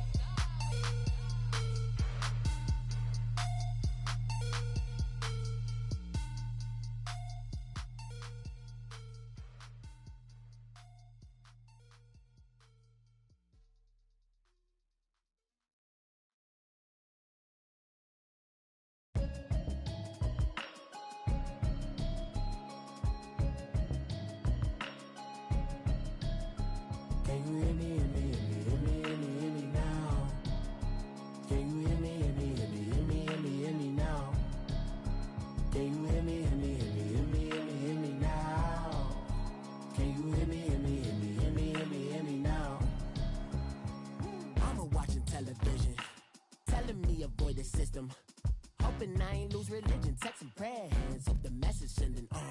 Can you hear me, hear me, hear me, hear me, hear me, hear me now? Can you hear me, hear me, hear me, hear me, hear me, hear me now? Can you hear me, hear me, hear me, hear me, hear me, hear me now? Can you hear me, hear me, hear me, hear me, hear me, hear me now? Mama watching television, telling me avoid the system. Hoping I ain't lose religion, texting prayer hands, hope the message sending on.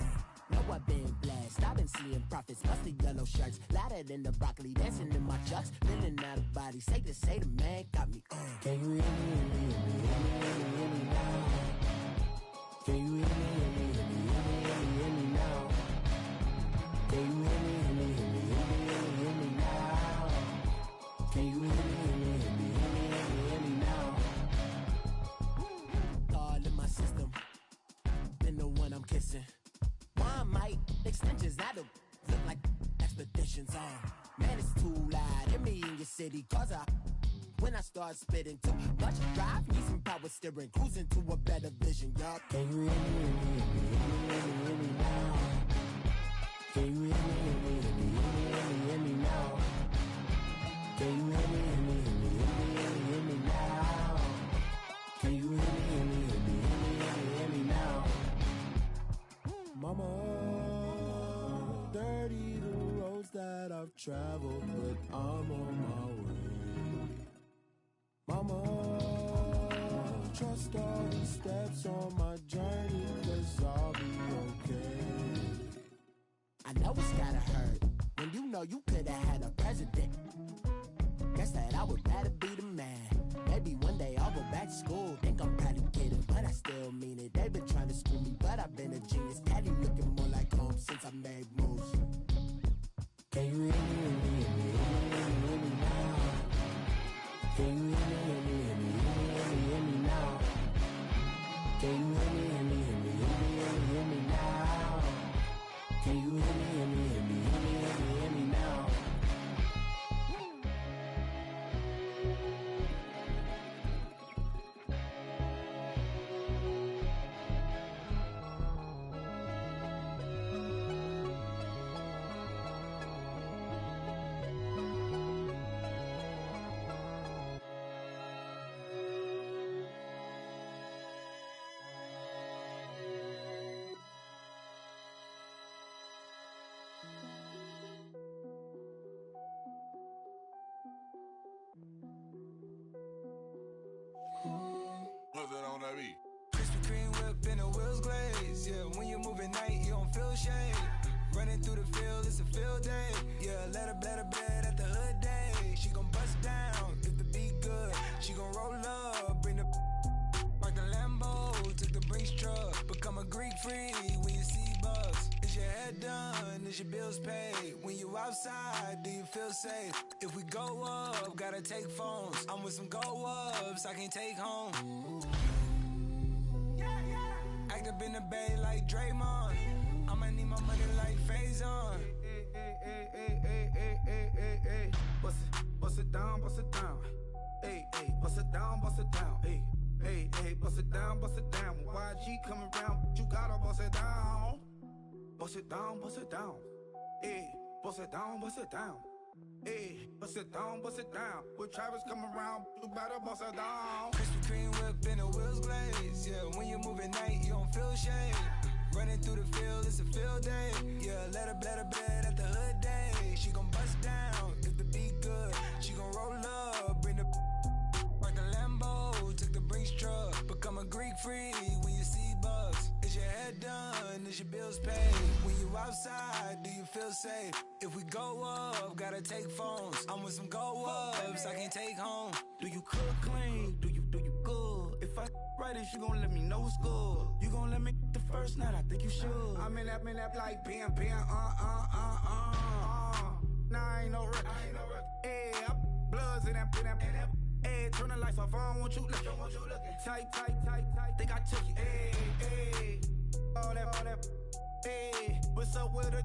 Know I've been blessed, I've been seeing prophets, mostly yellow shirts, louder than the broccoli, dancing in my chucks, feeling out of body, say the man got me on. Can you hear me, hear me, hear me, hear me, hear me, hear me now? Can you hear me, hear me, hear me, hear me, hear me, hear me now? Can you hear me, hear me, hear me, hear me, hear me, hear me now? Can you hear me, hear me, hear me, hear me, hear me, hear me now? All in my system, then the one I'm kissing. One might extensions that'll look like expeditions on. Man, it's too loud in me in your city, cause when I start spitting too much drive, need some power steering, cruising to a better vision, y'all. Can you hear me, hear me, hear me, hear me, hear me, hear me now? Can you hear me, hear me, hear me, hear me, hear me, hear me now? Can you hear me, hear me, hear me, hear me, hear me, hear me now? Can you hear me, hear me, hear me, hear me, hear me, hear me now? Mama, dirty the roads that I've traveled, but I'm on my way. Mama, trust all the steps on my journey, 'cause I'll be okay. I know it's gotta hurt when you know you could've had a president. Guess that I would rather be the man. Maybe one day I'll go back to school. Think I'm probably kidding, but I still mean it. They've been trying to screw me, but I've been a genius. Caddy looking more like home since I made moves. Can you hear me, hear me, hear me, hear me, hear me, hear me now? Can you hear me, hear me, hear me, hear me, hear me, hear me now? Can you hear me, hear me, hear me, hear me, hear me, hear me now? Can you hear me, hear me, hear me, hear me, hear me, hear me now? What's that on that beat? Krispy Kreme whip and the wheels glaze. Yeah, when you move at night, you don't feel shade. Running through the field, it's a field day. Yeah, let her bed at the hood day. She gon' bust down if the beat good. She gon' roll up, bring the park the Lambo, took the Brinks truck. Become a Greek freak when you see bugs. Is your head is your bills paid? When you outside, do you feel safe? If we go up, gotta take phones. I'm with some go-ups I can't take home. Act up in the bay like Draymond. I'ma need my money like Faison. Hey, bust it down, bust it down. Hey, bust it down, bust it down. Hey, bust it down, bust it down. When YG coming around, you gotta bust it down. Bust it down, bust it down. Hey, bust it down, bust it down. Hey, bust it down, bust it down. When Travis come around, you better bust it down. Krispy Kreme whip and the wheels glaze. Yeah, when you move at night, you don't feel shade. Running through the field, it's a field day. Yeah, let her bed at the hood day. She gon' bust down if the beat good. She gon' roll up, bring the park the Lambo, took the Brinks truck. Become a Greek freak when you see bugs. Is your head done? Is your bills paid? When you outside, do you feel safe? If we go up, gotta take phones. I'm with some go-ups I can't take home. Do you cook clean? Do you good? If I right, is you gon' let me know what's good? You gon' let me the first night? I think you should. I'm in that like bam. Nah, I ain't no rookie. Hey, bloods in that. Hey, turn the lights off. I don't want you looking. Tight. Think I took you. Hey, all that. Hey, what's up with it?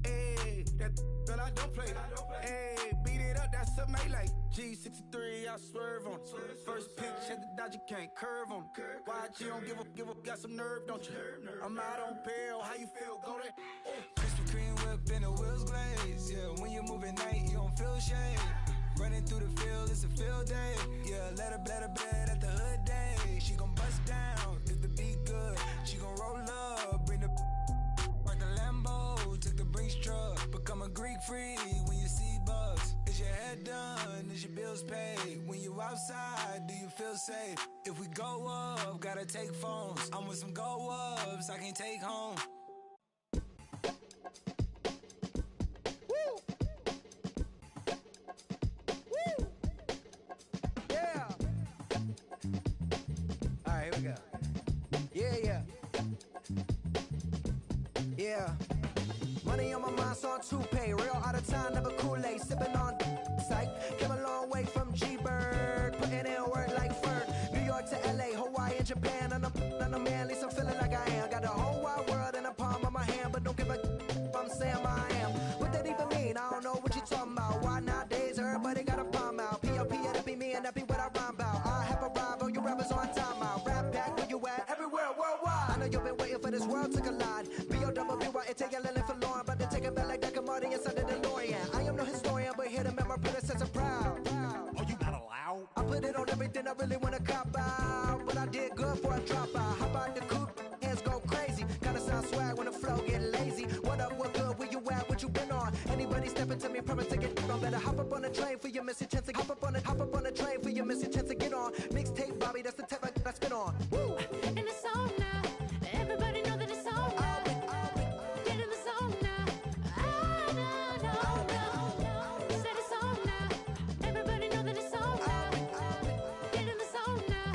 Hey, that I don't play. Hey, beat it up. That's a melee. G63, I swerve on it. First pitch at the dodge, you can't curve on it. YG don't give up, got some nerve, don't you? I'm out on bail. How you feel? Go there. Krispy Kreme whip and the wheels glaze. Yeah, when you move at night, you don't feel shade. Running through the field, it's a field day. Yeah, let her bed at the hood day. She gon' bust down if the beat good. She gon' roll up, bring the park the Lambo, took the Brinks truck. Become a Greek freak when you see bugs. Is your head done? Is your bills paid? When you outside, do you feel safe? If we go up, gotta take phones. I'm with some go-ups I can't take home. Yeah. All right, here we go. Yeah. Money on my mind, so on toupee. Real out of time, never Kool-Aid. Sipping on sight. Came a long way from G-Bird. Putting in work like Ferg. New York to LA, Hawaii and Japan. And I'm man, at least I'm feeling like I am. Got the whole wide world in the palm of my hand. But don't give a I'm saying I am. What that even mean? I don't know what you talking about. Why nowadays everybody got a palm out? P.O.P. that'd be me and that be what I rhyme about. I have arrived, all you rappers on time out. Rap back where you at? Everywhere, worldwide. I know you've been waiting for this world to collide. B-O-double-B-Y-N-T-L-L for Lauren. But to take it back like that Marty inside the DeLorean. I am no historian, but here to make my predecessor proud. Oh, you not allowed? I put it on everything I really wanna cop out. But I did good for a drop out. How about the coupe? Hands go crazy. Gotta sound swag when the flow get lazy. What up, what good? Where you at? What you been on? Anybody stepping to me, promise to get on. Better hop up on the train for your missing chance to hop up on the train for your missing chance to get on. Mixtape, Bobby, that's the type I spit on. Woo! And it's on now. Everybody know that it's on now. Get in the zone now. No. Said it's on now. Everybody know that it's on now. Get in the zone now.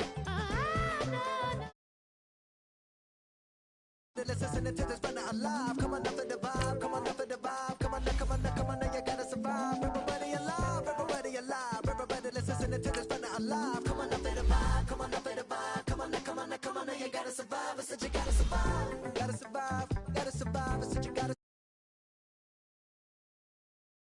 Let's listen to this brother alive. Coming off the divide.